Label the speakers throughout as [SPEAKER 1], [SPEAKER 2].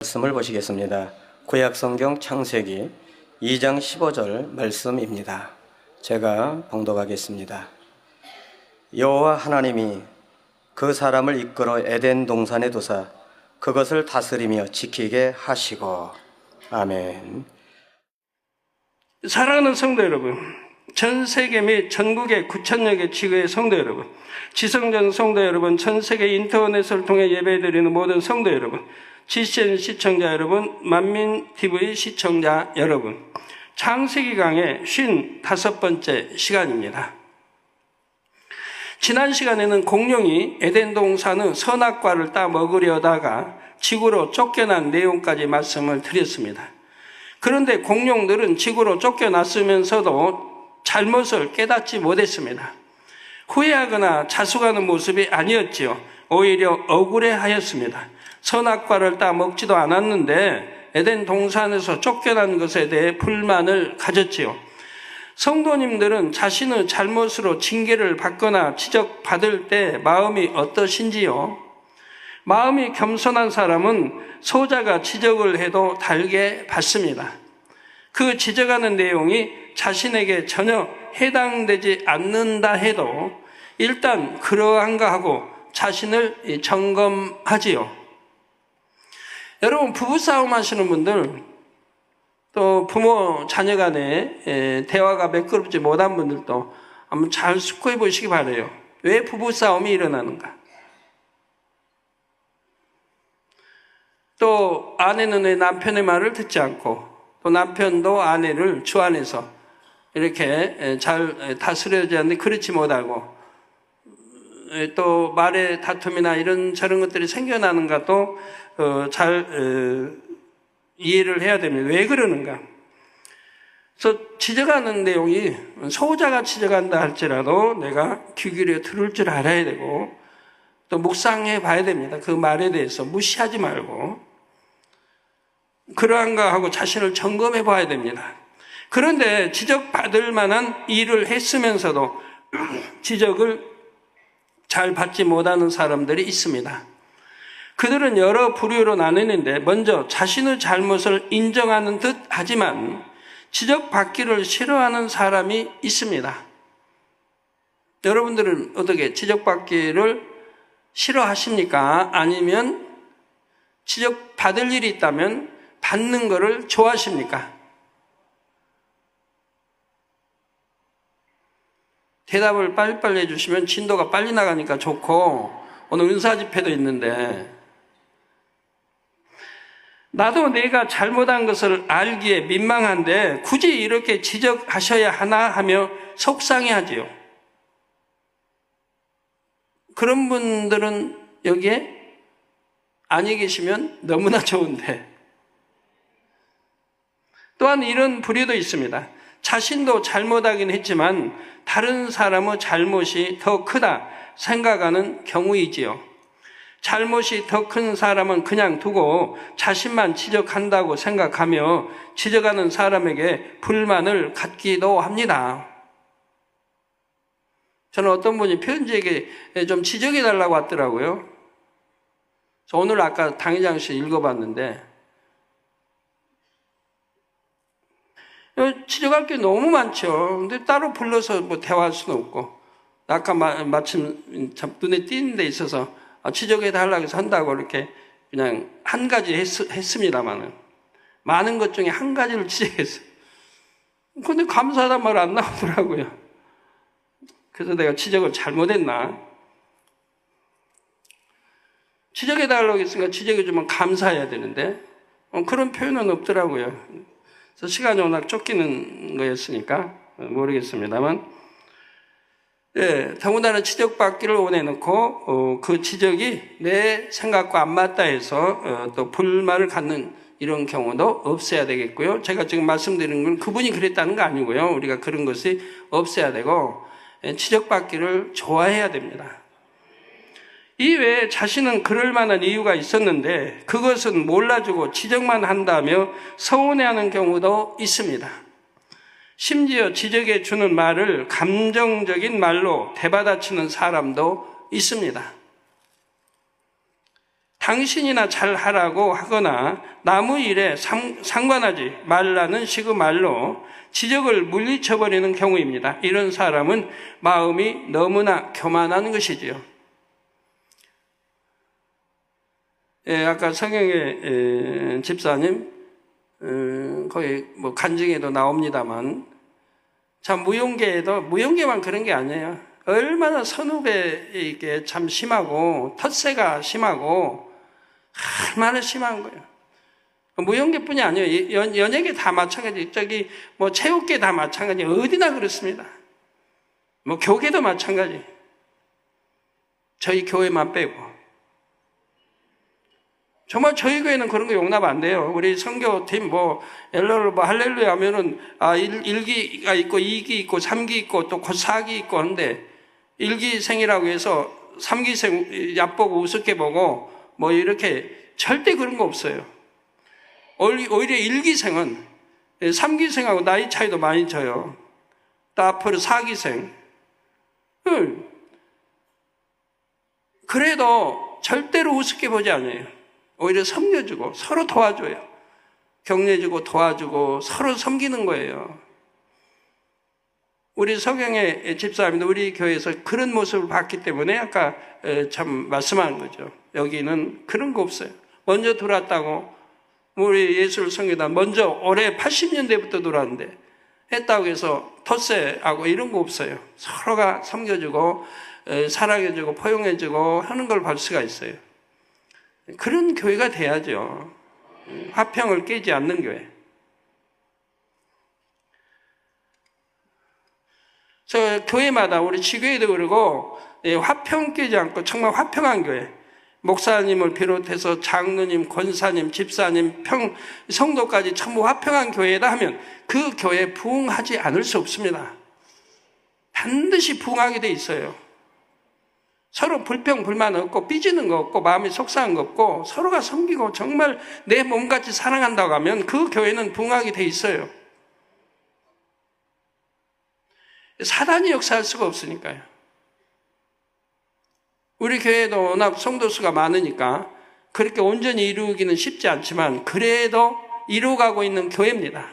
[SPEAKER 1] 말씀을 보시겠습니다. 구약성경 창세기 2장 15절 말씀입니다. 제가 봉독하겠습니다. 여호와 하나님이 그 사람을 이끌어 에덴 동산에 두사 그것을 다스리며 지키게 하시고. 아멘.
[SPEAKER 2] 사랑하는 성도 여러분, 전 세계 및 전국의 9,000여 개 지구의 성도 여러분, 지성전 성도 여러분, 전 세계 인터넷을 통해 예배드리는 모든 성도 여러분, GCN 시청자 여러분, 만민TV 시청자 여러분, 창세기 강의 55번째 시간입니다. 지난 시간에는 공룡이 에덴 동산의 선악과를 따 먹으려다가 지구로 쫓겨난 내용까지 말씀을 드렸습니다. 그런데 공룡들은 지구로 쫓겨났으면서도 잘못을 깨닫지 못했습니다. 후회하거나 자숙하는 모습이 아니었지요. 오히려 억울해하였습니다. 선악과를 따 먹지도 않았는데 에덴 동산에서 쫓겨난 것에 대해 불만을 가졌지요. 성도님들은 자신의 잘못으로 징계를 받거나 지적받을 때 마음이 어떠신지요? 마음이 겸손한 사람은 소자가 지적을 해도 달게 받습니다. 그 지적하는 내용이 자신에게 전혀 해당되지 않는다 해도 일단 그러한가 하고 자신을 점검하지요. 여러분, 부부싸움 하시는 분들, 또 부모 자녀 간에 대화가 매끄럽지 못한 분들도 한번 잘 숙고해 보시기 바라요. 왜 부부싸움이 일어나는가? 또 아내는 왜 남편의 말을 듣지 않고, 또 남편도 아내를 주 안에서 이렇게 잘 다스려야지 않는데 그렇지 못하고, 또 말의 다툼이나 이런 저런 것들이 생겨나는가도 잘 이해를 해야 됩니다. 왜 그러는가? 그래서 지적하는 내용이 소자가 지적한다 할지라도 내가 귀 기울여 들을 줄 알아야 되고, 또 묵상해 봐야 됩니다. 그 말에 대해서 무시하지 말고 그러한가 하고 자신을 점검해 봐야 됩니다. 그런데 지적받을 만한 일을 했으면서도 지적을 잘 받지 못하는 사람들이 있습니다. 그들은 여러 부류로 나뉘는데 먼저 자신의 잘못을 인정하는 듯 하지만 지적받기를 싫어하는 사람이 있습니다. 여러분들은 어떻게 지적받기를 싫어하십니까? 아니면 지적받을 일이 있다면 받는 것을 좋아하십니까? 대답을 빨리빨리 해주시면 진도가 빨리 나가니까 좋고, 오늘 은사 집회도 있는데 나도 내가 잘못한 것을 알기에 민망한데 굳이 이렇게 지적하셔야 하나 하며 속상해하지요. 그런 분들은 여기에 아니 계시면 너무나 좋은데, 또한 이런 부류도 있습니다. 자신도 잘못하긴 했지만 다른 사람의 잘못이 더 크다 생각하는 경우이지요. 잘못이 더 큰 사람은 그냥 두고 자신만 지적한다고 생각하며 지적하는 사람에게 불만을 갖기도 합니다. 저는 어떤 분이 편지에게 좀 지적해달라고 왔더라고요. 그래서 오늘 아까 당회장실 읽어봤는데 지적할 게 너무 많죠. 근데 따로 불러서 뭐 대화할 수는 없고, 아까 마침 눈에 띄는 데 있어서 지적해달라고 해서 한다고 이렇게 그냥 한 가지 했습니다만은 많은 것 중에 한 가지를 지적했어요. 근데 감사하단 말 안 나오더라고요. 그래서 내가 지적을 잘못했나? 지적해달라고 했으니까 지적해주면 감사해야 되는데 그런 표현은 없더라고요. 그래서 시간이 워낙 쫓기는 거였으니까 모르겠습니다만, 더군다나 지적받기를 원해놓고 그 지적이 내 생각과 안 맞다 해서 또 불만을 갖는 이런 경우도 없어야 되겠고요. 제가 지금 말씀드리는 건 그분이 그랬다는 거 아니고요. 우리가 그런 것이 없어야 되고 지적받기를 좋아해야 됩니다. 이외에 자신은 그럴 만한 이유가 있었는데 그것은 몰라주고 지적만 한다며 서운해하는 경우도 있습니다. 심지어 지적해 주는 말을 감정적인 말로 되받아치는 사람도 있습니다. 당신이나 잘하라고 하거나 남의 일에 상관하지 말라는 식의 말로 지적을 물리쳐버리는 경우입니다. 이런 사람은 마음이 너무나 교만한 것이지요. 예, 아까 성경의 집사님 거의 뭐 간증에도 나옵니다만 참 무용계만 그런 게 아니에요. 얼마나 선후배에게 참 심하고 텃세가 심하고 얼마나 심한 거예요. 무용계뿐이 아니에요. 연예계 다 마찬가지. 저기 뭐 체육계 다 마찬가지. 어디나 그렇습니다. 뭐 교계도 마찬가지. 저희 교회만 빼고. 정말 저희 교회는 그런 거 용납 안 돼요. 우리 선교팀 할렐루야 하면은 1기가 있고 2기 있고 3기 있고 또 곧 4기 있고 하는데 1기생이라고 해서 3기생 얕보고 우습게 보고 뭐 이렇게 절대 그런 거 없어요. 오히려 1기생은 3기생하고 나이 차이도 많이 져요. 또 앞으로 4기생. 그래도 절대로 우습게 보지 않아요. 오히려 섬겨주고 서로 도와줘요. 격려해주고 도와주고 서로 섬기는 거예요. 우리 서경의 집사님도 우리 교회에서 그런 모습을 봤기 때문에 아까 참 말씀한 거죠. 여기는 그런 거 없어요. 먼저 들어왔다고 우리 예술성교단 먼저 올해 80년대부터 들어왔는데 했다고 해서 텃세하고 이런 거 없어요. 서로가 섬겨주고 사랑해주고 포용해주고 하는 걸 볼 수가 있어요. 그런 교회가 돼야죠. 화평을 깨지 않는 교회. 그래서 교회마다 우리 지교회도 그러고 화평 깨지 않고 정말 화평한 교회. 목사님을 비롯해서 장로님, 권사님, 집사님, 성도까지 전부 화평한 교회다 하면 그 교회에 부응하지 않을 수 없습니다. 반드시 부응하게 돼 있어요. 서로 불평, 불만 없고 삐지는 거 없고 마음이 속상한 거 없고 서로가 섬기고 정말 내 몸같이 사랑한다고 하면 그 교회는 부응하게 돼 있어요. 사단이 역사할 수가 없으니까요. 우리 교회도 워낙 성도수가 많으니까 그렇게 온전히 이루기는 쉽지 않지만 그래도 이루어가고 있는 교회입니다.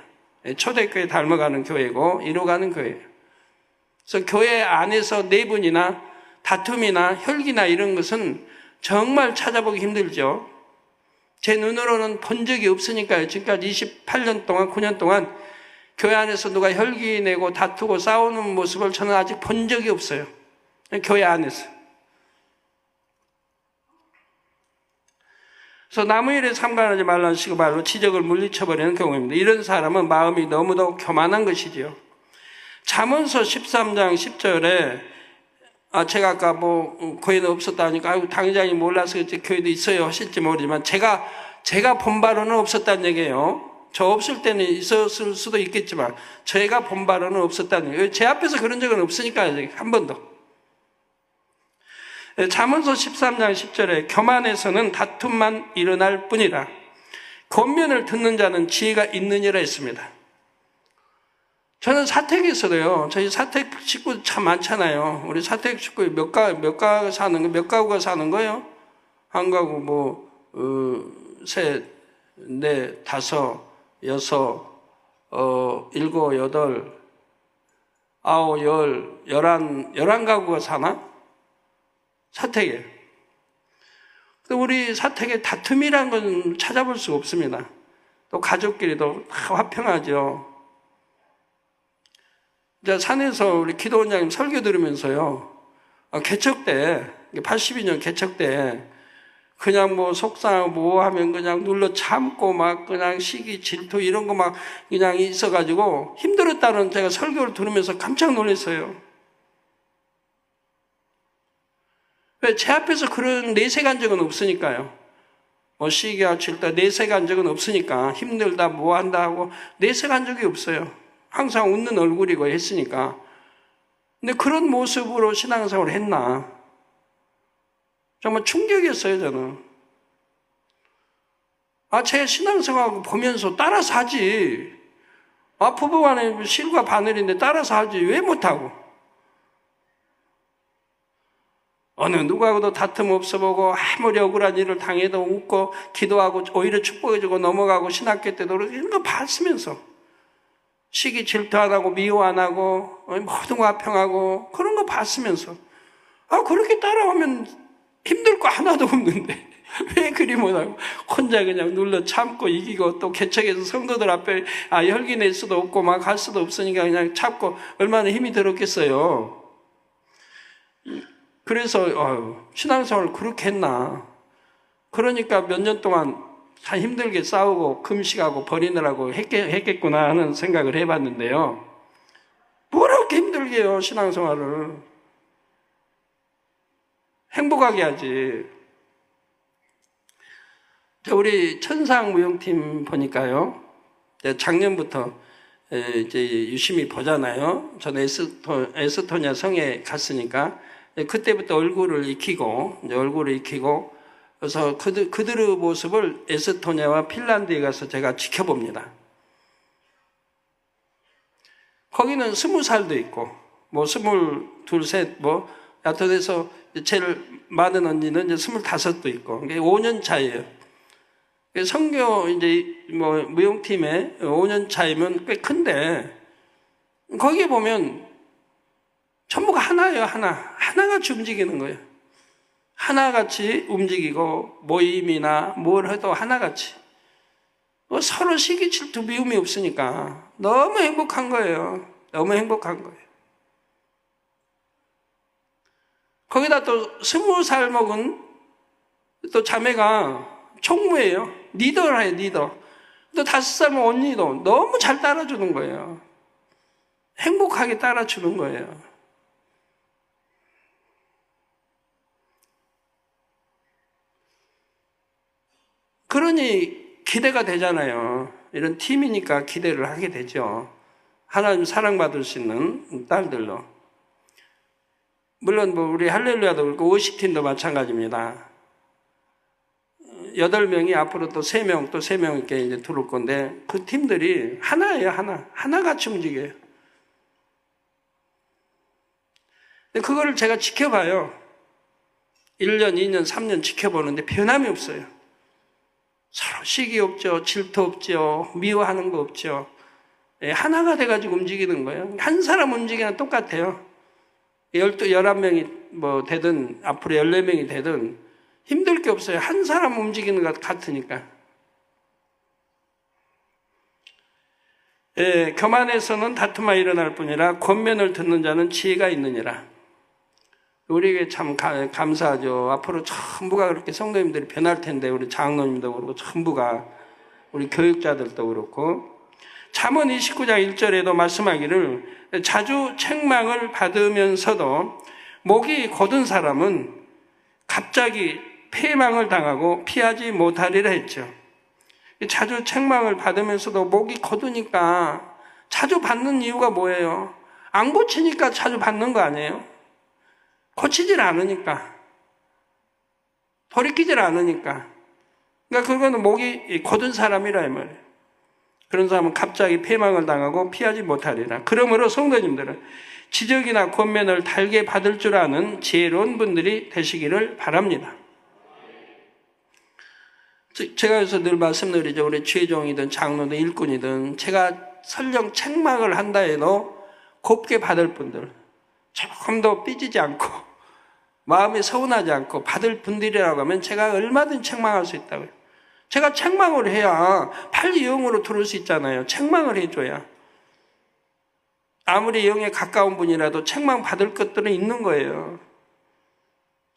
[SPEAKER 2] 초대교회 닮아가는 교회고 이루어가는 교회예요. 그래서 교회 안에서 내분이나 다툼이나 혈기나 이런 것은 정말 찾아보기 힘들죠. 제 눈으로는 본 적이 없으니까요. 지금까지 28년 동안, 9년 동안 교회 안에서 누가 혈기 내고 다투고 싸우는 모습을 저는 아직 본 적이 없어요. 교회 안에서. 그래서 남의 일에 상관하지 말라는 식의 말로 지적을 물리쳐버리는 경우입니다. 이런 사람은 마음이 너무도 교만한 것이지요. 잠언서 13장 10절에 제가 아까 교회는 없었다 하니까 아이고 당장이 몰라서 그렇지 교회도 있어요 하실지 모르지만 제가 본 바로는 없었다는 얘기예요. 저 없을 때는 있었을 수도 있겠지만 제가 본 바로는 없었다는 얘기예요. 제 앞에서 그런 적은 없으니까요. 한 번도. 잠언서 13장 10절에 교만에서는 다툼만 일어날 뿐이라 권면을 듣는 자는 지혜가 있느니라 했습니다. 저는 사택에서도요. 저희 사택 식구 참 많잖아요. 우리 사택 식구 몇 가구가 사는 거예요? 한 가구 셋, 넷, 다섯, 여섯, 일곱, 여덟, 아홉, 열한 가구가 사나? 사택에. 우리 사택에 다툼이란 건 찾아볼 수가 없습니다. 또 가족끼리도 다 화평하죠. 산에서 우리 기도원장님 설교 들으면서요, 개척 때, 82년 개척 때, 그냥 속상하고 하면 그냥 눌러 참고 그냥 시기, 질투 이런 거 그냥 있어가지고 힘들었다는 제가 설교를 들으면서 깜짝 놀랐어요. 왜? 제 앞에서 그런 내색한 적은 없으니까요. 시기와 질투 내색한 적은 없으니까 힘들다 한다 하고 내색한 적이 없어요. 항상 웃는 얼굴이고 했으니까. 근데 그런 모습으로 신앙생활을 했나? 정말 충격이었어요, 저는. 제 신앙생활 보면서 따라서 하지. 부부간에 실과 바늘인데 따라서 하지. 왜 못하고? 어느 누구하고도 다툼 없어 보고 아무리 억울한 일을 당해도 웃고 기도하고 오히려 축복해주고 넘어가고 신학교 때도 이런 거 봤으면서 시기 질투 안 하고 미워 안 하고 모든 거 화평하고 그런 거 봤으면서 그렇게 따라오면 힘들 거 하나도 없는데 왜 그리 못하고 혼자 그냥 눌러 참고 이기고 또 개척해서 성도들 앞에 혈기 낼 수도 없고 막 할 수도 없으니까 그냥 참고 얼마나 힘이 들었겠어요. 그래서 신앙생활을 그렇게 했나. 그러니까 몇 년 동안 참 힘들게 싸우고 금식하고 버리느라고 했겠구나 하는 생각을 해봤는데요. 뭐라고 힘들게 해요, 신앙생활을. 행복하게 하지. 우리 천상무용팀 보니까요, 작년부터 이제 유심히 보잖아요. 저는 에스토니아 성에 갔으니까 그때부터 얼굴을 익히고 그래서 그들의 모습을 에스토니아와 핀란드에 가서 제가 지켜봅니다. 거기는 20살도 있고, 22, 셋, 여튼 해서 제일 많은 언니는 이제 25도 있고, 5년 차예요. 선교 이제 무용팀에 5년 차이면 꽤 큰데, 거기에 보면 전부가 하나예요, 하나. 하나같이 움직이는 거예요. 하나같이 움직이고, 모임이나 뭘 해도 하나같이. 서로 시기 질투 미움이 없으니까 너무 행복한 거예요. 너무 행복한 거예요. 거기다 또 20살 먹은 또 자매가 총무예요. 리더라 해요, 리더. 또 5살 먹은 언니도 너무 잘 따라주는 거예요. 행복하게 따라주는 거예요. 그러니 기대가 되잖아요. 이런 팀이니까 기대를 하게 되죠. 하나님 사랑받을 수 있는 딸들로. 물론 우리 할렐루야도 그렇고 워십팀도 마찬가지입니다. 8명이 앞으로 또 3명, 또 3명 이렇게 이제 들어올 건데 그 팀들이 하나예요, 하나. 하나같이 움직여요. 근데 그거를 제가 지켜봐요. 1년, 2년, 3년 지켜보는데 변함이 없어요. 서로 시기 없죠. 질투 없죠. 미워하는 거 없죠. 하나가 돼가지고 움직이는 거예요. 한 사람 움직이면 똑같아요. 11명이 되든 앞으로 14명이 되든 힘들 게 없어요. 한 사람 움직이는 것 같으니까. 교만에서는 다툼이 일어날 뿐이라 권면을 듣는 자는 지혜가 있느니라. 우리에게 참 감사하죠. 앞으로 전부가 그렇게 성도님들이 변할 텐데, 우리 장로님도 그렇고 전부가, 우리 교육자들도 그렇고. 잠언 29장 1절에도 말씀하기를 자주 책망을 받으면서도 목이 곧은 사람은 갑자기 패망을 당하고 피하지 못하리라 했죠. 자주 책망을 받으면서도 목이 곧으니까 자주 받는 이유가 뭐예요? 안 고치니까 자주 받는 거 아니에요? 고치질 않으니까. 돌이키질 않으니까. 그러니까 그거는 목이 곧은 사람이라 이 말이에요. 그런 사람은 갑자기 패망을 당하고 피하지 못하리라. 그러므로 성도님들은 지적이나 권면을 달게 받을 줄 아는 지혜로운 분들이 되시기를 바랍니다. 제가 그래서 늘 말씀드리죠. 우리 주의종이든 장로든 일꾼이든 제가 설령 책망을 한다 해도 곱게 받을 분들, 조금 더 삐지지 않고 마음이 서운하지 않고 받을 분들이라고 하면 제가 얼마든지 책망할 수 있다고요. 제가 책망을 해야 빨리 영으로 들어올 수 있잖아요. 책망을 해줘야. 아무리 영에 가까운 분이라도 책망 받을 것들은 있는 거예요.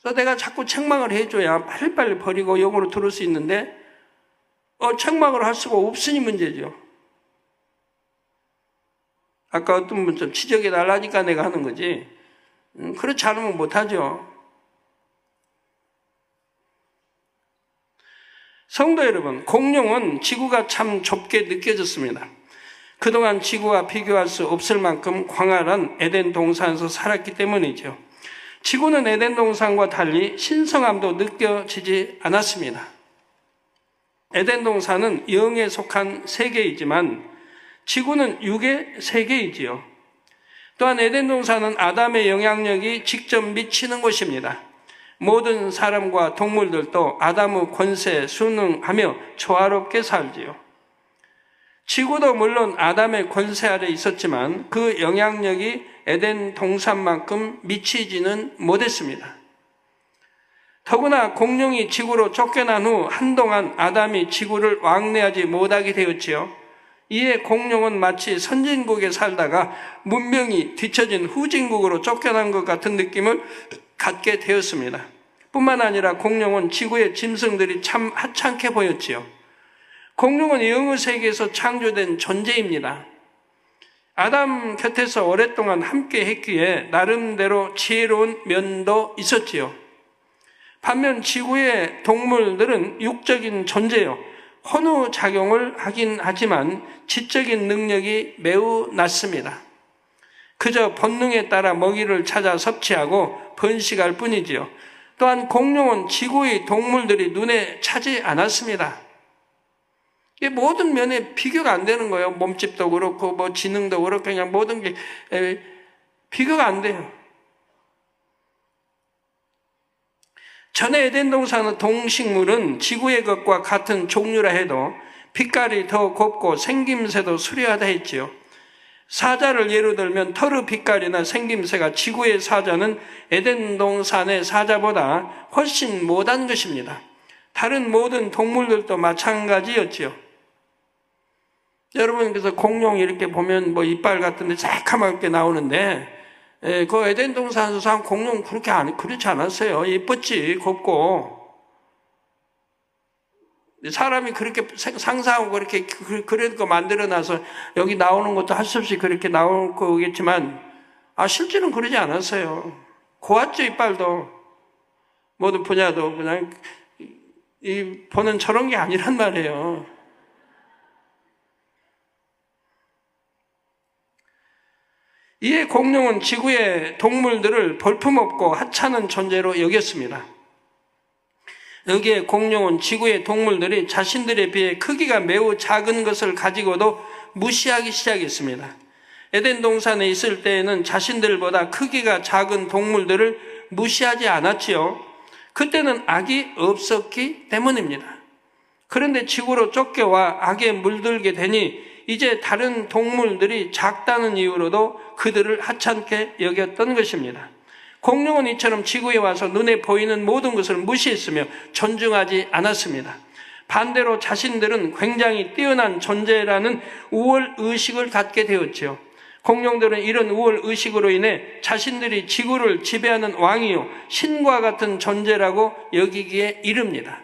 [SPEAKER 2] 그래서 내가 자꾸 책망을 해줘야 빨리빨리 버리고 영으로 들어올 수 있는데 책망을 할 수가 없으니 문제죠. 아까 어떤 분 좀 지적해 달라니까 내가 하는 거지. 그렇지 않으면 못하죠. 성도 여러분, 공룡은 지구가 참 좁게 느껴졌습니다. 그동안 지구와 비교할 수 없을 만큼 광활한 에덴 동산에서 살았기 때문이죠. 지구는 에덴 동산과 달리 신성함도 느껴지지 않았습니다. 에덴 동산은 영에 속한 세계이지만 지구는 육의 세계이지요. 또한 에덴 동산은 아담의 영향력이 직접 미치는 곳입니다. 모든 사람과 동물들도 아담의 권세에 순응하며 조화롭게 살지요. 지구도 물론 아담의 권세 아래 있었지만 그 영향력이 에덴 동산만큼 미치지는 못했습니다. 더구나 공룡이 지구로 쫓겨난 후 한동안 아담이 지구를 왕래하지 못하게 되었지요. 이에 공룡은 마치 선진국에 살다가 문명이 뒤처진 후진국으로 쫓겨난 것 같은 느낌을 갖게 되었습니다. 뿐만 아니라 공룡은 지구의 짐승들이 참 하찮게 보였지요. 공룡은 영의 세계에서 창조된 존재입니다. 아담 곁에서 오랫동안 함께 했기에 나름대로 지혜로운 면도 있었지요. 반면 지구의 동물들은 육적인 존재요. 혼우 작용을 하긴 하지만 지적인 능력이 매우 낮습니다. 그저 본능에 따라 먹이를 찾아 섭취하고 번식할 뿐이지요. 또한 공룡은 지구의 동물들이 눈에 차지 않았습니다. 이게 모든 면에 비교가 안 되는 거예요. 몸집도 그렇고 뭐 지능도 그렇고 그냥 모든 게 비교가 안 돼요. 전에 에덴 동산의 동식물은 지구의 것과 같은 종류라 해도 빛깔이 더 곱고 생김새도 수려하다 했지요. 사자를 예로 들면 털의 빛깔이나 생김새가 지구의 사자는 에덴 동산의 사자보다 훨씬 못한 것입니다. 다른 모든 동물들도 마찬가지였지요. 여러분, 그래서 공룡 이렇게 보면 뭐 이빨 같은데 새카맣게 나오는데 그 에덴 동산에서 산 공룡 그렇지 않았어요. 예뻤지, 곱고. 사람이 그렇게 상상하고 그렇게 그래도 만들어놔서 여기 나오는 것도 할 수 없이 그렇게 나올 거겠지만, 실제는 그러지 않았어요. 고왔죠, 이빨도. 모든 분야도 그냥, 보는 저런 게 아니란 말이에요. 이에 공룡은 지구의 동물들을 볼품없고 하찮은 존재로 여겼습니다. 여기에 공룡은 지구의 동물들이 자신들에 비해 크기가 매우 작은 것을 가지고도 무시하기 시작했습니다. 에덴 동산에 있을 때에는 자신들보다 크기가 작은 동물들을 무시하지 않았지요. 그때는 악이 없었기 때문입니다. 그런데 지구로 쫓겨와 악에 물들게 되니 이제 다른 동물들이 작다는 이유로도 그들을 하찮게 여겼던 것입니다. 공룡은 이처럼 지구에 와서 눈에 보이는 모든 것을 무시했으며 존중하지 않았습니다. 반대로 자신들은 굉장히 뛰어난 존재라는 우월의식을 갖게 되었지요. 공룡들은 이런 우월의식으로 인해 자신들이 지구를 지배하는 왕이요 신과 같은 존재라고 여기기에 이릅니다.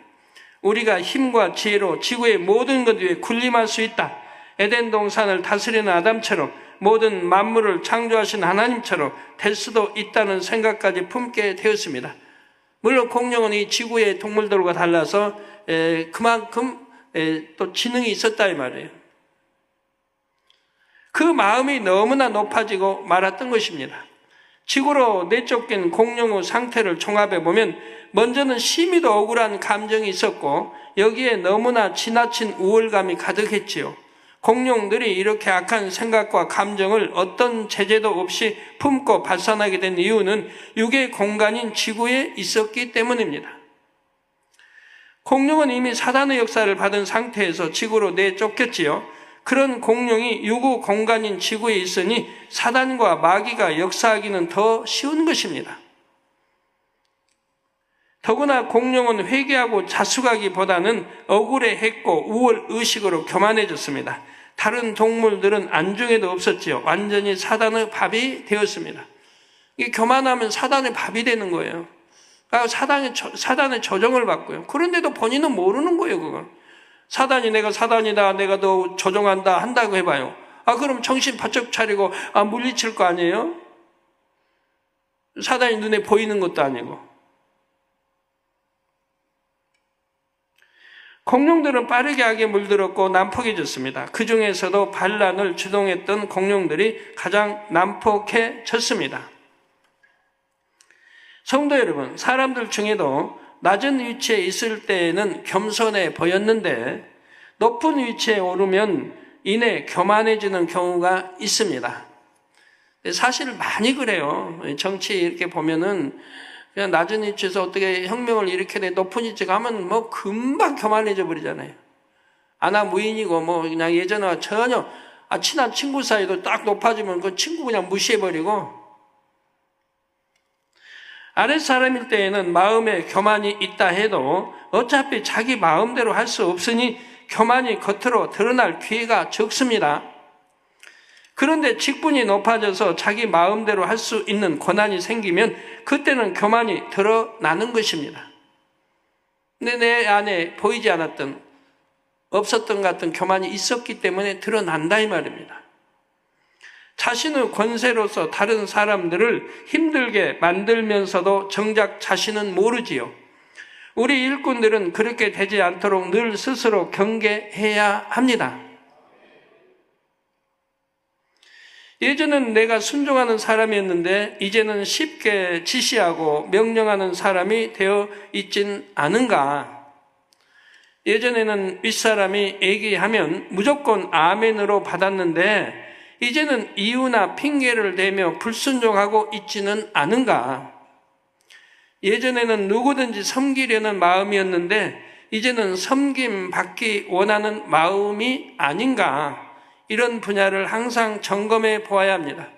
[SPEAKER 2] 우리가 힘과 지혜로 지구의 모든 것 위에 군림할 수 있다. 에덴 동산을 다스리는 아담처럼 모든 만물을 창조하신 하나님처럼 될 수도 있다는 생각까지 품게 되었습니다. 물론 공룡은 이 지구의 동물들과 달라서 그만큼 또 지능이 있었다 이 말이에요. 그 마음이 너무나 높아지고 말았던 것입니다. 지구로 내쫓긴 공룡의 상태를 종합해 보면 먼저는 심히도 억울한 감정이 있었고 여기에 너무나 지나친 우월감이 가득했지요. 공룡들이 이렇게 악한 생각과 감정을 어떤 제재도 없이 품고 발산하게 된 이유는 육의 공간인 지구에 있었기 때문입니다. 공룡은 이미 사단의 역사를 받은 상태에서 지구로 내쫓겼지요. 그런 공룡이 육의 공간인 지구에 있으니 사단과 마귀가 역사하기는 더 쉬운 것입니다. 더구나 공룡은 회개하고 자숙하기보다는 억울해했고 우월의식으로 교만해졌습니다. 다른 동물들은 안중에도 없었지요. 완전히 사단의 밥이 되었습니다. 이게 교만하면 사단의 밥이 되는 거예요. 사단의 조종을 받고요. 그런데도 본인은 모르는 거예요, 그건. 사단이 내가 사단이다, 내가 너 조종한다 한다고 해봐요. 그럼 정신 바짝 차리고 물리칠 거 아니에요? 사단이 눈에 보이는 것도 아니고. 공룡들은 빠르게 악에 물들었고 난폭해졌습니다. 그 중에서도 반란을 주동했던 공룡들이 가장 난폭해졌습니다. 성도 여러분, 사람들 중에도 낮은 위치에 있을 때에는 겸손해 보였는데 높은 위치에 오르면 이내 교만해지는 경우가 있습니다. 사실 많이 그래요. 정치 이렇게 보면은 그냥 낮은 위치에서 어떻게 혁명을 일으켜내 높은 위치 가면 뭐 금방 교만해져 버리잖아요. 아나무인이고 뭐 그냥 예전과 전혀 친한 친구 사이도 딱 높아지면 그 친구 그냥 무시해버리고, 아랫사람일 때에는 마음에 교만이 있다 해도 어차피 자기 마음대로 할 수 없으니 교만이 겉으로 드러날 기회가 적습니다. 그런데 직분이 높아져서 자기 마음대로 할 수 있는 권한이 생기면 그때는 교만이 드러나는 것입니다. 근데 내 안에 보이지 않았던, 없었던 같은 교만이 있었기 때문에 드러난다 이 말입니다. 자신의 권세로서 다른 사람들을 힘들게 만들면서도 정작 자신은 모르지요. 우리 일꾼들은 그렇게 되지 않도록 늘 스스로 경계해야 합니다. 예전엔 내가 순종하는 사람이었는데 이제는 쉽게 지시하고 명령하는 사람이 되어 있진 않은가? 예전에는 윗사람이 얘기하면 무조건 아멘으로 받았는데 이제는 이유나 핑계를 대며 불순종하고 있지는 않은가? 예전에는 누구든지 섬기려는 마음이었는데 이제는 섬김 받기 원하는 마음이 아닌가? 이런 분야를 항상 점검해 보아야 합니다.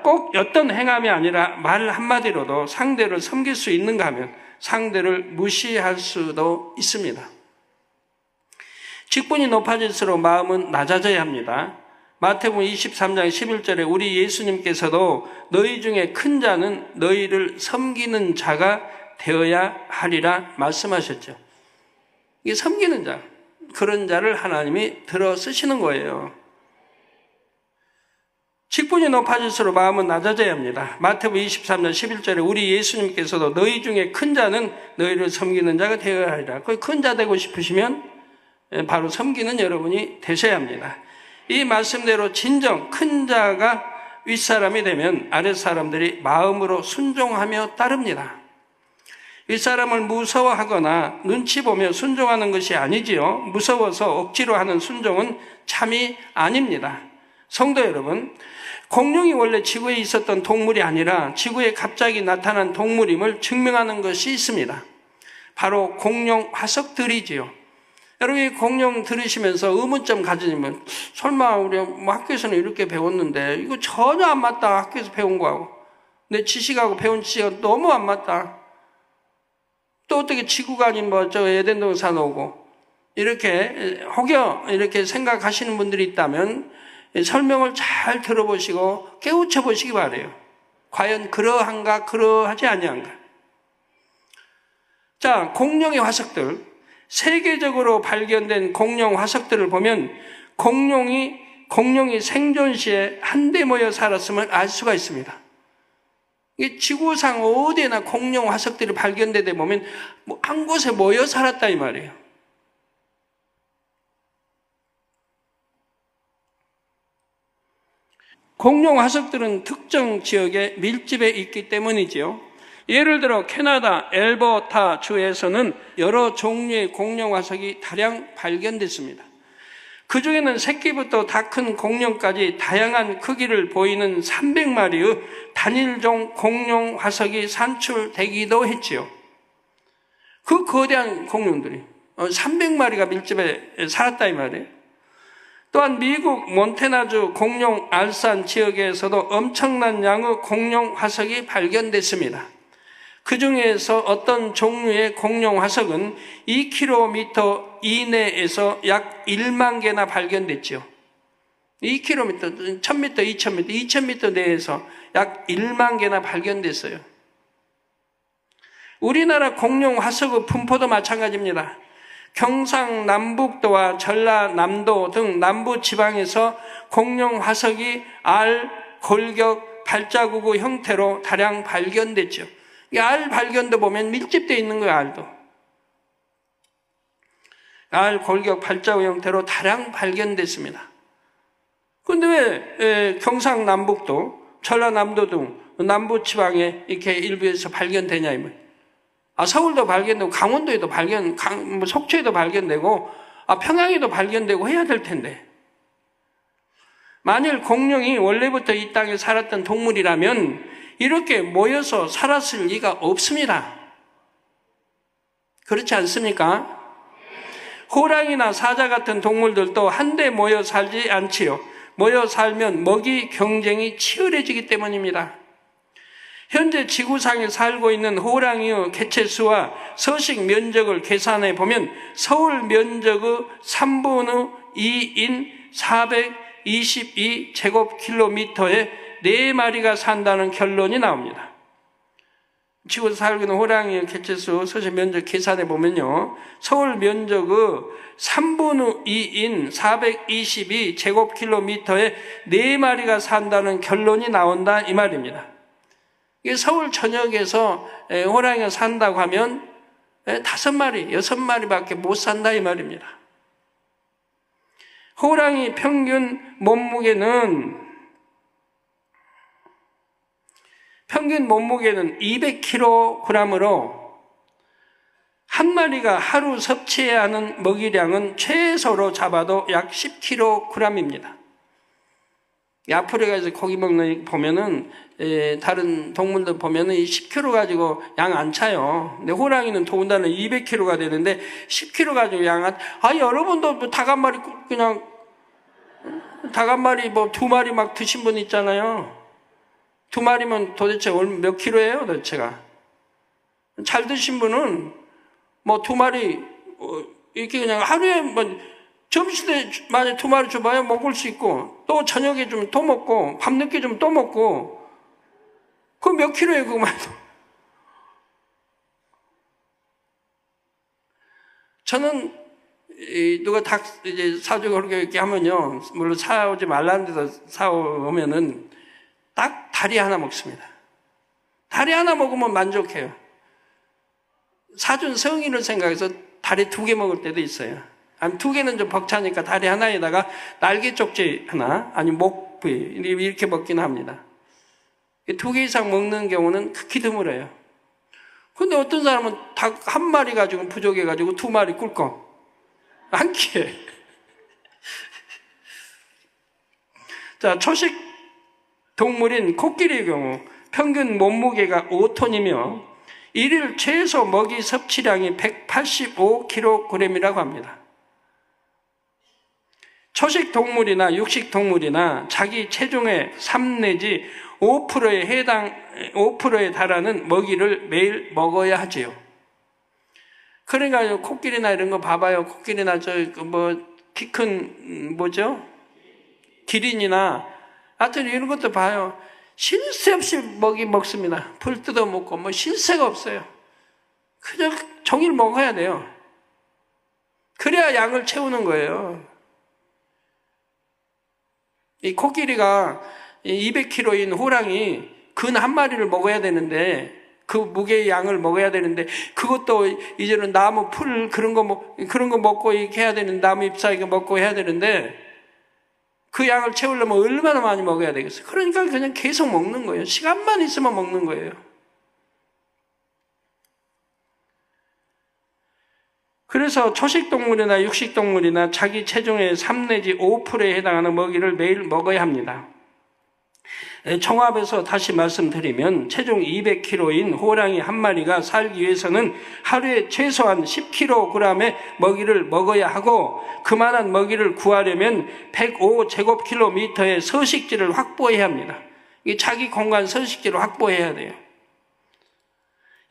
[SPEAKER 2] 꼭 어떤 행함이 아니라 말 한마디로도 상대를 섬길 수 있는가 하면 상대를 무시할 수도 있습니다. 직분이 높아질수록 마음은 낮아져야 합니다. 마태복음 23장 11절에 우리 예수님께서도 너희 중에 큰 자는 너희를 섬기는 자가 되어야 하리라 말씀하셨죠. 이게 섬기는 자, 그런 자를 하나님이 들어 쓰시는 거예요. 직분이 높아질수록 마음은 낮아져야 합니다. 마태복음 23장 11절에 우리 예수님께서도 너희 중에 큰 자는 너희를 섬기는 자가 되어야 하리라. 그 큰 자 되고 싶으시면 바로 섬기는 여러분이 되셔야 합니다. 이 말씀대로 진정 큰 자가 윗사람이 되면 아랫사람들이 마음으로 순종하며 따릅니다. 윗사람을 무서워하거나 눈치 보며 순종하는 것이 아니지요. 무서워서 억지로 하는 순종은 참이 아닙니다. 성도 여러분, 공룡이 원래 지구에 있었던 동물이 아니라 지구에 갑자기 나타난 동물임을 증명하는 것이 있습니다. 바로 공룡 화석들이지요. 여러분, 이 공룡 들으시면서 의문점 가지면 설마 우리 학교에서는 이렇게 배웠는데 이거 전혀 안 맞다. 학교에서 배운 거하고 내 지식하고 배운 지식하고 너무 안 맞다. 또 어떻게 지구가 아닌 에덴 동산 오고 이렇게 혹여 이렇게 생각하시는 분들이 있다면 설명을 잘 들어보시고 깨우쳐 보시기 바라요. 과연 그러한가 그러하지 아니한가. 자, 공룡의 화석들, 세계적으로 발견된 공룡 화석들을 보면 공룡이 생존 시에 한데 모여 살았음을 알 수가 있습니다. 이 지구상 어디에나 공룡 화석들이 발견되다 보면 한 곳에 모여 살았다 이 말이에요. 공룡 화석들은 특정 지역에 밀집해 있기 때문이지요. 예를 들어 캐나다 엘버타 주에서는 여러 종류의 공룡 화석이 다량 발견됐습니다. 그 중에는 새끼부터 다 큰 공룡까지 다양한 크기를 보이는 300마리의 단일종 공룡 화석이 산출되기도 했지요. 그 거대한 공룡들이 300마리가 밀집해 살았다 이 말이에요. 또한 미국 몬태나주 공룡 알산 지역에서도 엄청난 양의 공룡 화석이 발견됐습니다. 그 중에서 어떤 종류의 공룡 화석은 2km 이내에서 약 1만 개나 발견됐죠. 2km, 1000m, 2000m, 2000m 내에서 약 1만 개나 발견됐어요. 우리나라 공룡 화석의 분포도 마찬가지입니다. 경상남북도와 전라남도 등 남부 지방에서 공룡 화석이 알, 골격, 발자국의 형태로 다량 발견됐죠. 이 알 발견도 보면 밀집되어 있는 거예요, 알도. 알, 골격, 발자국 형태로 다량 발견됐습니다. 그런데 왜 경상남북도, 전라남도 등 남부 지방에 이렇게 일부에서 발견되냐 이 말. 서울도 발견되고 강원도에도 속초에도 발견되고 평양에도 발견되고 해야 될 텐데, 만일 공룡이 원래부터 이 땅에 살았던 동물이라면 이렇게 모여서 살았을 리가 없습니다. 그렇지 않습니까? 호랑이나 사자 같은 동물들도 한데 모여 살지 않지요. 모여 살면 먹이 경쟁이 치열해지기 때문입니다. 현재 지구상에 살고 있는 호랑이의 개체수와 서식 면적을 계산해 보면 서울 면적의 3분의 2인 422제곱킬로미터에 4마리가 산다는 결론이 나옵니다. 지구에 살고 있는 호랑이의 개체수, 서식 면적 계산해 보면요, 서울 면적의 3분의 2인 422제곱킬로미터에 4마리가 산다는 결론이 나온다 이 말입니다. 이게 서울 전역에서 호랑이가 산다고 하면 5마리, 6마리밖에 못 산다 이 말입니다. 호랑이 평균 몸무게는 200kg으로 한 마리가 하루 섭취해야 하는 먹이량은 최소로 잡아도 약 10kg입니다. 아프리카에서 고기 먹는 보면은 다른 동물들 보면은 10kg 가지고 양 안 차요. 근데 호랑이는 더군다나 200kg가 되는데 10kg 가지고 여러분도 뭐 닭 한 마리 그냥 닭 한 마리 뭐 2마리 막 드신 분 있잖아요. 2마리면 도대체 몇 킬로예요, 도대체가? 잘 드신 분은 뭐 2마리 이렇게 그냥 하루에 뭐 점심때 만약 2마리 줘봐야 먹을 수 있고, 또 저녁에 좀 또 먹고, 밤늦게 좀 또 먹고, 그거 몇 킬로예요, 그거만 해도. 저는, 누가 닭 이제 사주고 그렇게 이렇게 하면요, 물론 사오지 말라는 데서 사오면은 딱 다리 하나 먹습니다. 다리 하나 먹으면 만족해요. 사준 성의를 생각해서 다리 2개 먹을 때도 있어요. 아니 2개는 좀 벅차니까 다리 하나에다가 날개 쪽지 하나, 아니 목 부위 이렇게 먹긴 합니다. 2개 이상 먹는 경우는 극히 드물어요. 근데 어떤 사람은 닭 한 마리 가지고 부족해가지고 2마리 꿀꺽 한 끼에. 자, 초식 동물인 코끼리의 경우 평균 몸무게가 5톤이며 일일 최소 먹이 섭취량이 185kg이라고 합니다. 초식 동물이나 육식 동물이나 자기 체중의 3 내지 5%에 달하는 먹이를 매일 먹어야 하지요. 그러니까 코끼리나 이런 거 봐봐요. 코끼리나 키 큰 기린이나 하여튼 이런 것도 봐요. 쉴 새 없이 먹이 먹습니다. 풀 뜯어 먹고 뭐 쉴 새가 없어요. 그냥 종일 먹어야 돼요. 그래야 양을 채우는 거예요. 이 코끼리가 200kg인 호랑이 근 한 마리를 먹어야 되는데, 그 무게의 양을 먹어야 되는데, 그것도 이제는 나무 풀 그런 거 먹고 이렇게 해야 되는, 나무 잎사 이거 먹고 해야 되는데, 그 양을 채우려면 얼마나 많이 먹어야 되겠어요. 그러니까 그냥 계속 먹는 거예요. 시간만 있으면 먹는 거예요. 그래서 초식동물이나 육식동물이나 자기 체중의 3 내지 5%에 해당하는 먹이를 매일 먹어야 합니다. 종합해서 다시 말씀드리면 체중 200kg인 호랑이 한 마리가 살기 위해서는 하루에 최소한 10kg의 먹이를 먹어야 하고, 그만한 먹이를 구하려면 105제곱킬로미터의 서식지를 확보해야 합니다. 이게 자기 공간 서식지를 확보해야 돼요.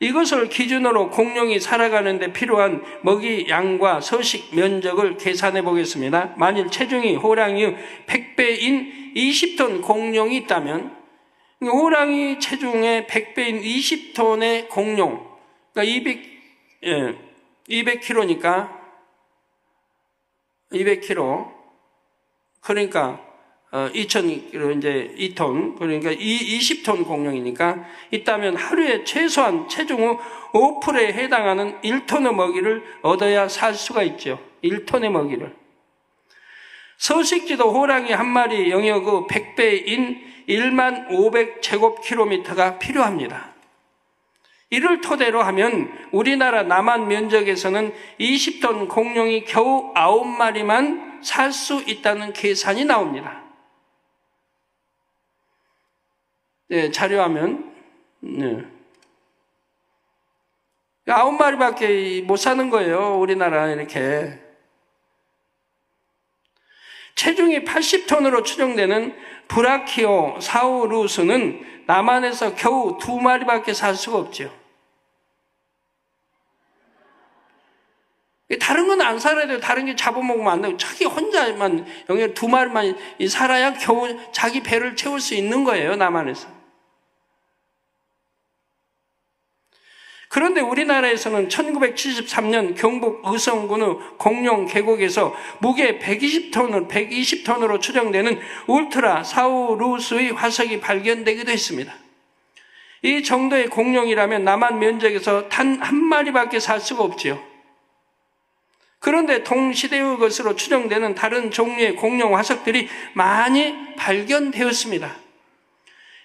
[SPEAKER 2] 이것을 기준으로 공룡이 살아가는 데 필요한 먹이 양과 서식 면적을 계산해 보겠습니다. 만일 체중이 호랑이의 100배인 20톤 공룡이 있다면, 호랑이 체중의 100배인 20톤의 공룡, 그러니까 200kg니까 200kg, 그러니까 2,000kg 이제 2톤, 그러니까 20톤 공룡이니까 있다면 하루에 최소한 체중의 5%에 해당하는 1톤의 먹이를 얻어야 살 수가 있죠. 1톤의 먹이를. 서식지도 호랑이 한 마리 영역의 100배인 15,000제곱킬로미터가 필요합니다. 이를 토대로 하면 우리나라 남한 면적에서는 20톤 공룡이 겨우 9마리만 살 수 있다는 계산이 나옵니다. 네, 자료화면 네. 9마리밖에 못 사는 거예요. 우리나라 이렇게. 체중이 80톤으로 추정되는 브라키오 사우루스는 남한에서 겨우 2마리밖에 살 수가 없죠. 다른 건 안 살아야 돼요. 다른 게 잡아먹으면 안 되고 자기 혼자만 영역 2마리만 살아야 겨우 자기 배를 채울 수 있는 거예요. 남한에서. 그런데 우리나라에서는 1973년 경북 의성군의 공룡 계곡에서 무게 120톤으로 추정되는 울트라 사우루스의 화석이 발견되기도 했습니다. 이 정도의 공룡이라면 남한 면적에서 단 한 마리밖에 살 수가 없지요. 그런데 동시대의 것으로 추정되는 다른 종류의 공룡 화석들이 많이 발견되었습니다.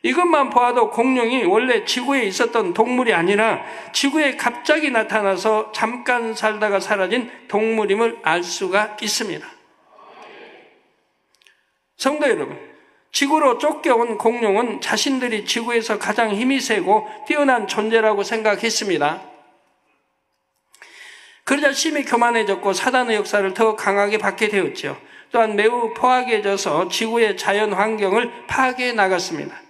[SPEAKER 2] 이것만 보아도 공룡이 원래 지구에 있었던 동물이 아니라 지구에 갑자기 나타나서 잠깐 살다가 사라진 동물임을 알 수가 있습니다. 성도 여러분, 지구로 쫓겨온 공룡은 자신들이 지구에서 가장 힘이 세고 뛰어난 존재라고 생각했습니다. 그러자 심히 교만해졌고 사단의 역사를 더 강하게 받게 되었죠. 또한 매우 포악해져서 지구의 자연 환경을 파괴해 나갔습니다.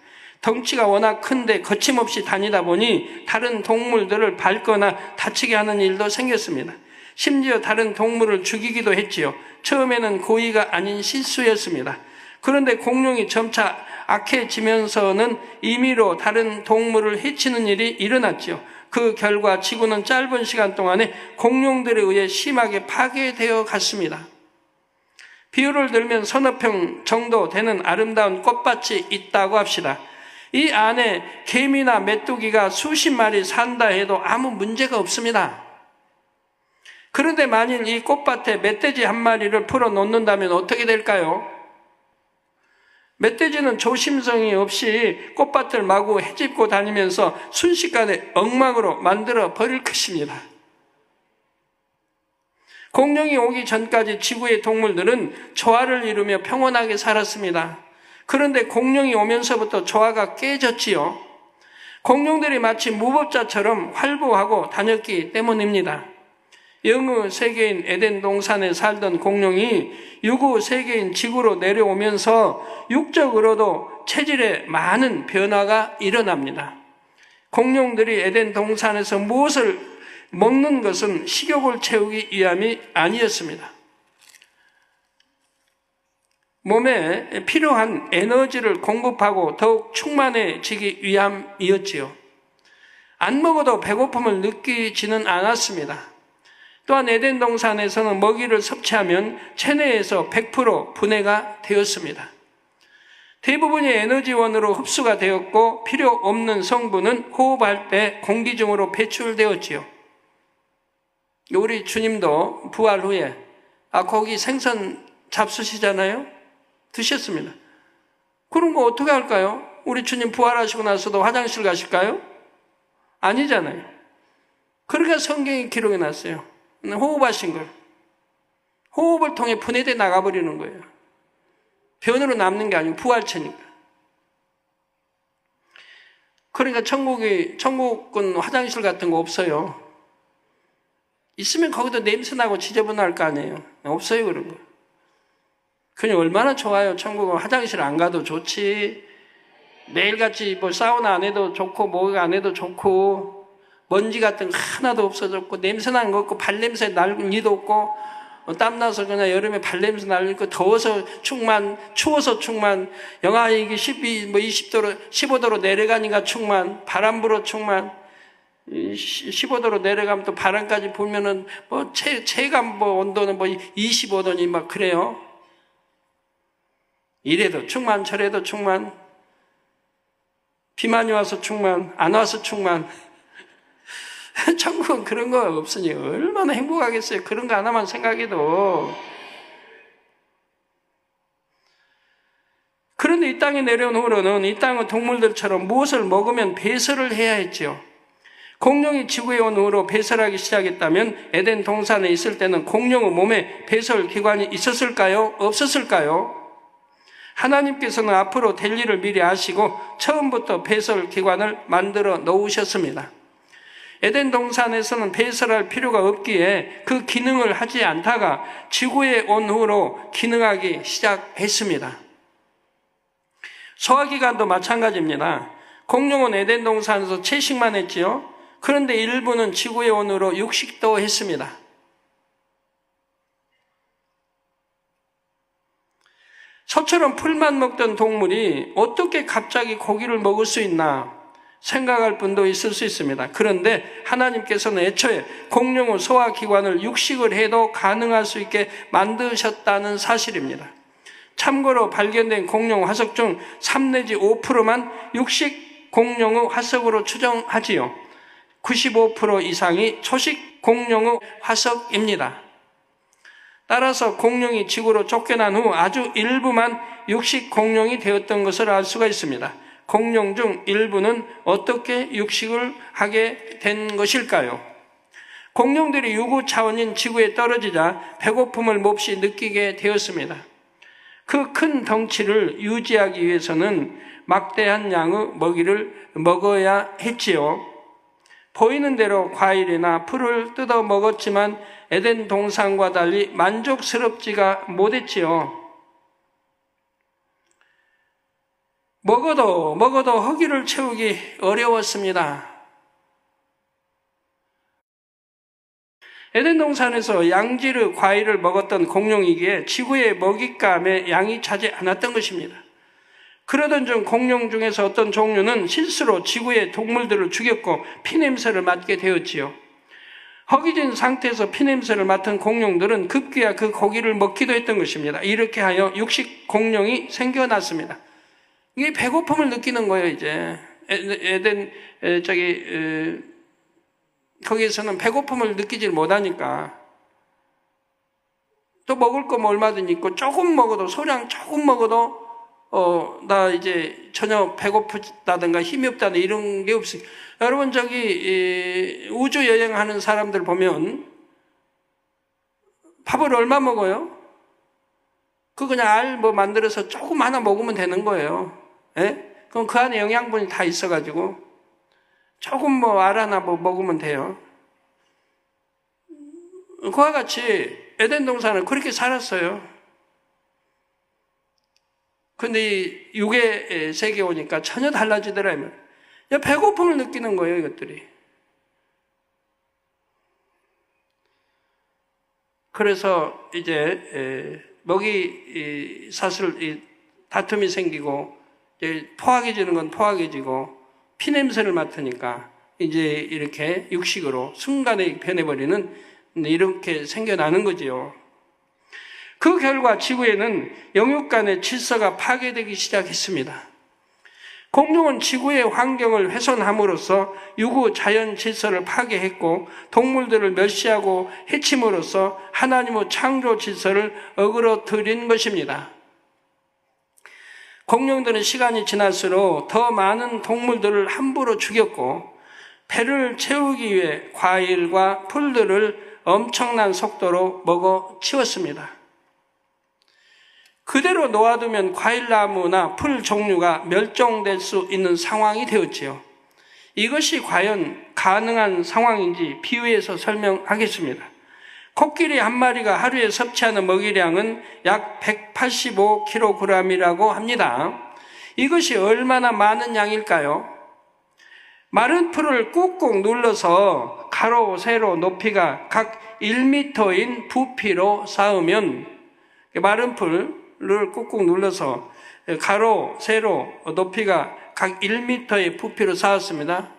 [SPEAKER 2] 덩치가 워낙 큰데 거침없이 다니다 보니 다른 동물들을 밟거나 다치게 하는 일도 생겼습니다. 심지어 다른 동물을 죽이기도 했지요. 처음에는 고의가 아닌 실수였습니다. 그런데 공룡이 점차 악해지면서는 임의로 다른 동물을 해치는 일이 일어났지요. 그 결과 지구는 짧은 시간 동안에 공룡들에 의해 심하게 파괴되어 갔습니다. 비유를 들면 서너 평 정도 되는 아름다운 꽃밭이 있다고 합시다. 이 안에 개미나 메뚜기가 수십 마리 산다 해도 아무 문제가 없습니다. 그런데 만일 이 꽃밭에 멧돼지 한 마리를 풀어 놓는다면 어떻게 될까요? 멧돼지는 조심성이 없이 꽃밭을 마구 헤집고 다니면서 순식간에 엉망으로 만들어 버릴 것입니다. 공룡이 오기 전까지 지구의 동물들은 조화를 이루며 평온하게 살았습니다. 그런데 공룡이 오면서부터 조화가 깨졌지요. 공룡들이 마치 무법자처럼 활보하고 다녔기 때문입니다. 영의 세계인 에덴 동산에 살던 공룡이 유구 세계인 지구로 내려오면서 육적으로도 체질에 많은 변화가 일어납니다. 공룡들이 에덴 동산에서 무엇을 먹는 것은 식욕을 채우기 위함이 아니었습니다. 몸에 필요한 에너지를 공급하고 더욱 충만해지기 위함이었지요. 안 먹어도 배고픔을 느끼지는 않았습니다. 또한 에덴 동산에서는 먹이를 섭취하면 체내에서 100% 분해가 되었습니다. 대부분이 에너지원으로 흡수가 되었고 필요 없는 성분은 호흡할 때 공기 중으로 배출되었지요. 우리 주님도 부활 후에 거기 생선 잡수시잖아요. 드셨습니다. 그런 거 어떻게 할까요? 우리 주님 부활하시고 나서도 화장실 가실까요? 아니잖아요. 그러니까 성경에 기록해 놨어요. 호흡하신 걸. 호흡을 통해 분해돼 나가버리는 거예요. 변으로 남는 게 아니고 부활체니까. 그러니까 천국은 화장실 같은 거 없어요. 있으면 거기도 냄새 나고 지저분할 거 아니에요. 없어요, 그런 거. 그냥 얼마나 좋아요. 천국은 화장실 안 가도 좋지. 매일같이 뭐 사우나 안 해도 좋고 목욕 안 해도 좋고 먼지 같은 거 하나도 없어졌고 냄새 나는 거 없고 발냄새 날 일도 없고 땀나서 그냥 여름에 발냄새 날리고 더워서 충만 추워서 충만 영하 이게 20도로 15도로 내려가니까 충만 바람 불어 충만 15도로 내려가면 또 바람까지 불면은 뭐 체감 뭐 온도는 뭐 25도니 막 그래요. 이래도 충만 저래도 충만 비만이 와서 충만 안 와서 충만 천국은 그런 거 없으니 얼마나 행복하겠어요. 그런 거 하나만 생각해도. 그런데 이 땅에 내려온 후로는 이 땅의 동물들처럼 무엇을 먹으면 배설을 해야 했죠. 공룡이 지구에 온 후로 배설하기 시작했다면 에덴 동산에 있을 때는 공룡의 몸에 배설 기관이 있었을까요? 없었을까요? 하나님께서는 앞으로 될 일을 미리 아시고 처음부터 배설기관을 만들어 놓으셨습니다. 에덴 동산에서는 배설할 필요가 없기에 그 기능을 하지 않다가 지구에 온 후로 기능하기 시작했습니다. 소화기관도 마찬가지입니다. 공룡은 에덴 동산에서 채식만 했지요. 그런데 일부는 지구에 온 후로 육식도 했습니다. 소처럼 풀만 먹던 동물이 어떻게 갑자기 고기를 먹을 수 있나 생각할 분도 있을 수 있습니다. 그런데 하나님께서는 애초에 공룡의 소화기관을 육식을 해도 가능할 수 있게 만드셨다는 사실입니다. 참고로 발견된 공룡 화석 중 3 내지 5%만 육식 공룡의 화석으로 추정하지요. 95% 이상이 초식 공룡의 화석입니다. 따라서 공룡이 지구로 쫓겨난 후 아주 일부만 육식 공룡이 되었던 것을 알 수가 있습니다. 공룡 중 일부는 어떻게 육식을 하게 된 것일까요? 공룡들이 유구 차원인 지구에 떨어지자 배고픔을 몹시 느끼게 되었습니다. 그 큰 덩치를 유지하기 위해서는 막대한 양의 먹이를 먹어야 했지요. 보이는 대로 과일이나 풀을 뜯어 먹었지만 에덴 동산과 달리 만족스럽지가 못했지요. 먹어도 허기를 채우기 어려웠습니다. 에덴 동산에서 양질의 과일을 먹었던 공룡이기에 지구의 먹잇감에 양이 차지 않았던 것입니다. 그러던 중 공룡 중에서 어떤 종류는 실수로 지구의 동물들을 죽였고 피냄새를 맡게 되었지요. 허기진 상태에서 피냄새를 맡은 공룡들은 급기야 그 고기를 먹기도 했던 것입니다. 이렇게 하여 육식 공룡이 생겨났습니다. 이게 배고픔을 느끼는 거예요, 이제. 거기에서는 배고픔을 느끼질 못하니까. 또 먹을 거 뭐 얼마든지 있고, 조금 먹어도, 소량 조금 먹어도, 나 이제 전혀 배고프다든가 힘이 없다든가 이런 게 없어요. 여러분, 우주 여행하는 사람들 보면, 밥을 얼마 먹어요? 그냥 알 만들어서 조금 하나 먹으면 되는 거예요. 예? 그럼 그 안에 영양분이 다 있어가지고 조금 알 하나 먹으면 돼요. 그와 같이 에덴 동산은 그렇게 살았어요. 근데 이 육의 세계에 오니까 전혀 달라지더라고요. 배고픔을 느끼는 거예요, 이것들이. 그래서 이제 먹이 사슬 다툼이 생기고 포악해지는 건 포악해지고 피냄새를 맡으니까 이제 이렇게 육식으로 순간에 변해버리는 이렇게 생겨나는 거지요. 그 결과 지구에는 영육 간의 질서가 파괴되기 시작했습니다. 공룡은 지구의 환경을 훼손함으로써 유구 자연 질서를 파괴했고 동물들을 멸시하고 해침으로써 하나님의 창조 질서를 어그러뜨린 것입니다. 공룡들은 시간이 지날수록 더 많은 동물들을 함부로 죽였고 배를 채우기 위해 과일과 풀들을 엄청난 속도로 먹어 치웠습니다. 그대로 놓아두면 과일나무나 풀 종류가 멸종될 수 있는 상황이 되었지요. 이것이 과연 가능한 상황인지 비유해서 설명하겠습니다. 코끼리 한 마리가 하루에 섭취하는 먹이량은 약 185kg이라고 합니다. 이것이 얼마나 많은 양일까요? 마른 풀을 꾹꾹 눌러서 가로, 세로 높이가 각 1m인 부피로 쌓으면 마른 풀을 꾹꾹 눌러서 가로, 세로 높이가 각 1m의 부피로 쌓았습니다.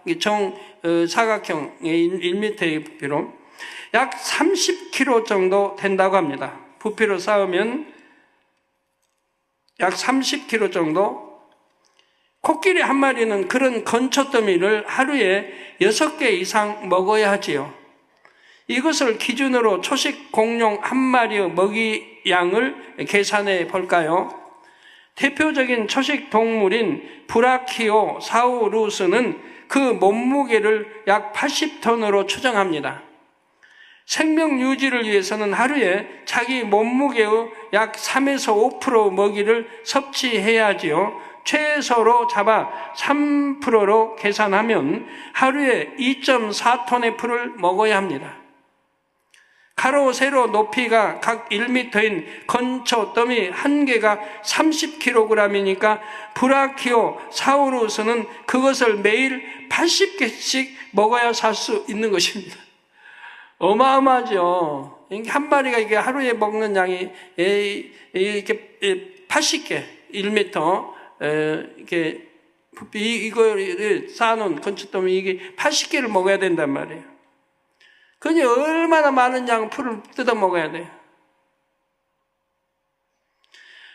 [SPEAKER 2] 사각형의 1m의 부피로 약 30kg 정도 된다고 합니다. 부피로 쌓으면 약 30kg 정도. 코끼리 한 마리는 그런 건초더미를 하루에 6개 이상 먹어야 하지요. 이것을 기준으로 초식 공룡 한 마리의 먹이량을 계산해 볼까요? 대표적인 초식 동물인 브라키오사우루스는 그 몸무게를 약 80톤으로 추정합니다. 생명 유지를 위해서는 하루에 자기 몸무게의 약 3에서 5% 먹이를 섭취해야지요. 최소로 잡아 3%로 계산하면 하루에 2.4톤의 풀을 먹어야 합니다. 가로, 세로 높이가 각 1m인 건초 더미 한 개가 30kg이니까 브라키오사우루스는 그것을 매일 80개씩 먹어야 살 수 있는 것입니다. 어마어마하죠. 한 마리가 이게 하루에 먹는 양이 이렇게 80개, 1m, 이렇게 이거를 쌓아놓은 건초더미 이게 80개를 먹어야 된단 말이에요. 그니 얼마나 많은 양 풀을 뜯어 먹어야 돼요.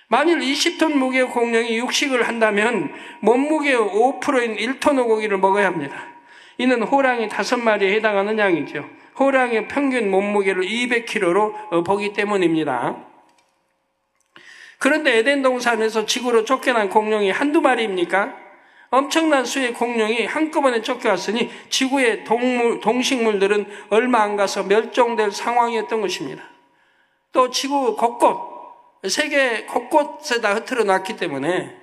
[SPEAKER 2] 만일 20톤 무게의 공룡이 육식을 한다면 몸무게의 5%인 1톤의 고기를 먹어야 합니다. 이는 호랑이 5마리에 해당하는 양이죠. 호랑이의 평균 몸무게를 200kg로 보기 때문입니다. 그런데 에덴 동산에서 지구로 쫓겨난 공룡이 한두 마리입니까? 엄청난 수의 공룡이 한꺼번에 쫓겨왔으니 지구의 동식물들은 얼마 안 가서 멸종될 상황이었던 것입니다. 또 지구 곳곳, 세계 곳곳에 다 흩어져 놨기 때문에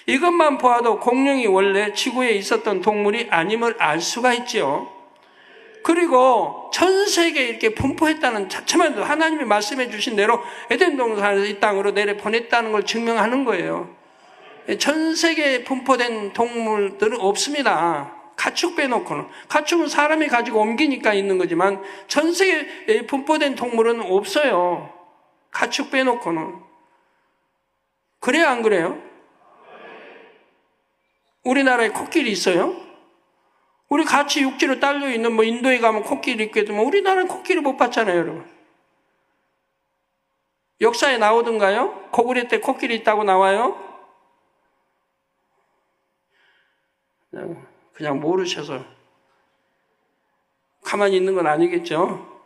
[SPEAKER 2] 이것만 보아도 공룡이 원래 지구에 있었던 동물이 아님을 알 수가 있지요. 그리고 전 세계에 이렇게 분포했다는 자체만도 하나님이 말씀해 주신 대로 에덴 동산에서 이 땅으로 내려 보냈다는 걸 증명하는 거예요. 전 세계에 분포된 동물들은 없습니다. 가축 빼놓고는. 가축은 사람이 가지고 옮기니까 있는 거지만 전 세계에 분포된 동물은 없어요. 가축 빼놓고는. 그래요, 안 그래요? 우리나라에 코끼리 있어요? 우리 같이 육지로 딸려 있는 뭐 인도에 가면 코끼리 있게 되면 우리나라는 코끼리 못 봤잖아요, 여러분. 역사에 나오던가요? 고구려 때 코끼리 있다고 나와요? 그냥 모르셔서 가만히 있는 건 아니겠죠?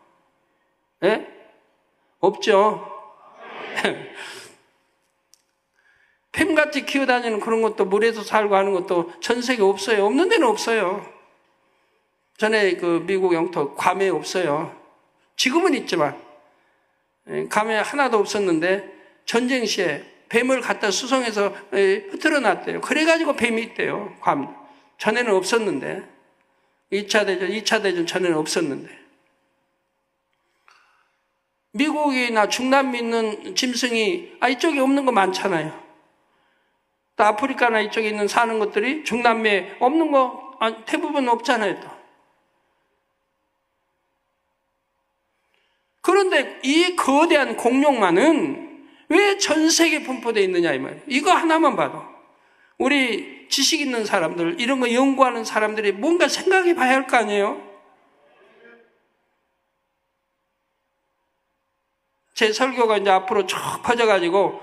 [SPEAKER 2] 예? 없죠? 뱀같이 키워다니는 그런 것도 물에서 살고 하는 것도 전 세계에 없어요. 없는 데는 없어요. 전에 그 미국 영토 괌에 없어요. 지금은 있지만 괌에 하나도 없었는데 전쟁 시에 뱀을 갖다 수송해서 흩어져 놨대요. 그래가지고 뱀이 있대요. 괌. 전에는 없었는데 2차 대전 전에는 없었는데 미국이나 중남미 있는 짐승이 이쪽에 없는 거 많잖아요. 또 아프리카나 이쪽에 있는 사는 것들이 중남미에 없는 거 대부분 없잖아요. 또. 그런데 이 거대한 공룡만은 왜 전 세계에 분포되어 있느냐 이 말이에요. 이거 하나만 봐도 우리 지식 있는 사람들, 이런 거 연구하는 사람들이 뭔가 생각해 봐야 할 거 아니에요? 제 설교가 이제 앞으로 쭉 퍼져가지고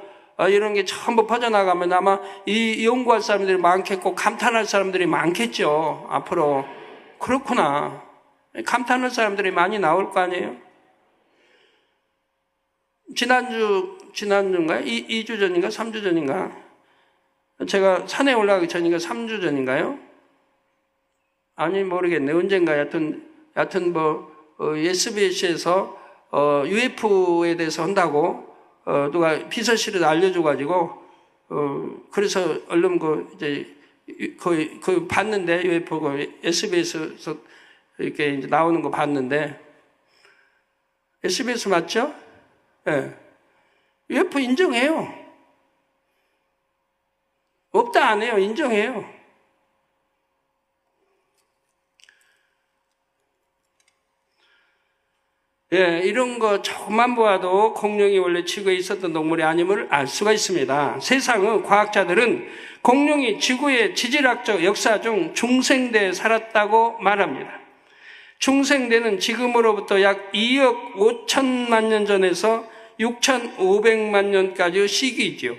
[SPEAKER 2] 이런 게 전부 퍼져나가면 아마 이 연구할 사람들이 많겠고 감탄할 사람들이 많겠죠. 앞으로. 그렇구나. 감탄할 사람들이 많이 나올 거 아니에요? 지난주인가요? 2주 전인가? 3주 전인가? 제가 산에 올라가기 전인가? 3주 전인가요? 아니, 모르겠네. 언젠가 여하튼 SBS에서 UFO에 대해서 한다고 누가 비서실에서 알려줘가지고 그래서 얼른 거의 봤는데 UFO SBS에서 이렇게 이제 나오는 거 봤는데 SBS 맞죠? 예. 네. UFO 인정해요. 없다 안 해요. 인정해요. 예, 이런 거 조금만 보아도 공룡이 원래 지구에 있었던 동물이 아님을 알 수가 있습니다. 세상의 과학자들은 공룡이 지구의 지질학적 역사 중 중생대에 살았다고 말합니다. 중생대는 지금으로부터 약 2억 5천만 년 전에서 6,500만 년까지의 시기이죠.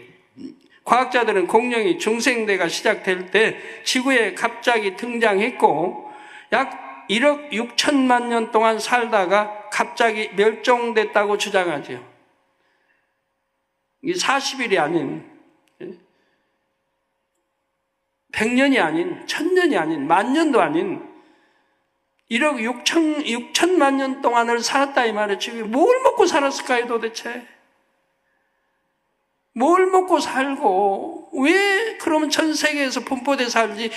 [SPEAKER 2] 과학자들은 공룡이 중생대가 시작될 때 지구에 갑자기 등장했고 약 1억 6천만 년 동안 살다가 갑자기 멸종됐다고 주장하죠. 이게 40일이 아닌 100년이 아닌 1000년이 아닌 10,000년도 아닌 1억 6천만 년 동안을 살았다 이 말이에요. 지금 뭘 먹고 살았을까요 도대체? 뭘 먹고 살고 왜 그러면 전 세계에서 분포돼 살지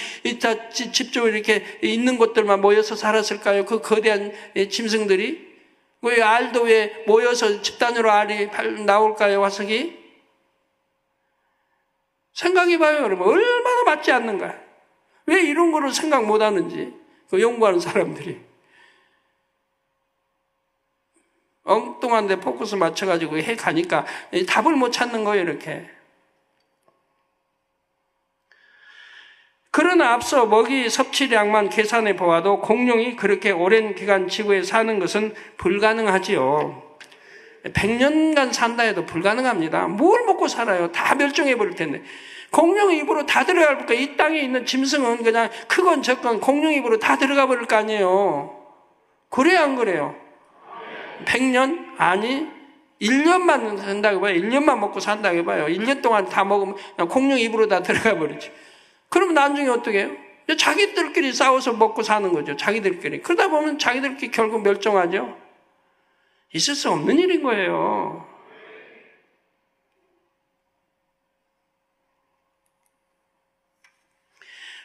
[SPEAKER 2] 집중을 이렇게 있는 곳들만 모여서 살았을까요? 그 거대한 짐승들이 왜 알도 왜 모여서 집단으로 알이 나올까요? 화석이 생각해봐요. 여러분 얼마나 맞지 않는가? 왜 이런 거를 생각 못하는지 그 연구하는 사람들이 엉뚱한 데 포커스 맞춰가지고 해 가니까 답을 못 찾는 거예요, 이렇게. 그러나 앞서 먹이 섭취량만 계산해 보아도 공룡이 그렇게 오랜 기간 지구에 사는 것은 불가능하지요. 100년간 산다 해도 불가능합니다. 뭘 먹고 살아요? 다 멸종해 버릴 텐데. 공룡 입으로 다 들어갈 거니까 이 땅에 있는 짐승은 그냥 크건 적건 공룡 입으로 다 들어가 버릴 거 아니에요. 그래요, 안 그래요? 100년? 아니 1년만 산다고 해봐요. 1년만 먹고 산다고 해봐요. 1년 동안 다 먹으면 공룡 입으로 다 들어가 버리지. 그럼 나중에 어떻게 해요? 자기들끼리 싸워서 먹고 사는 거죠. 자기들끼리. 그러다 보면 자기들끼리 결국 멸종하죠. 있을 수 없는 일인 거예요.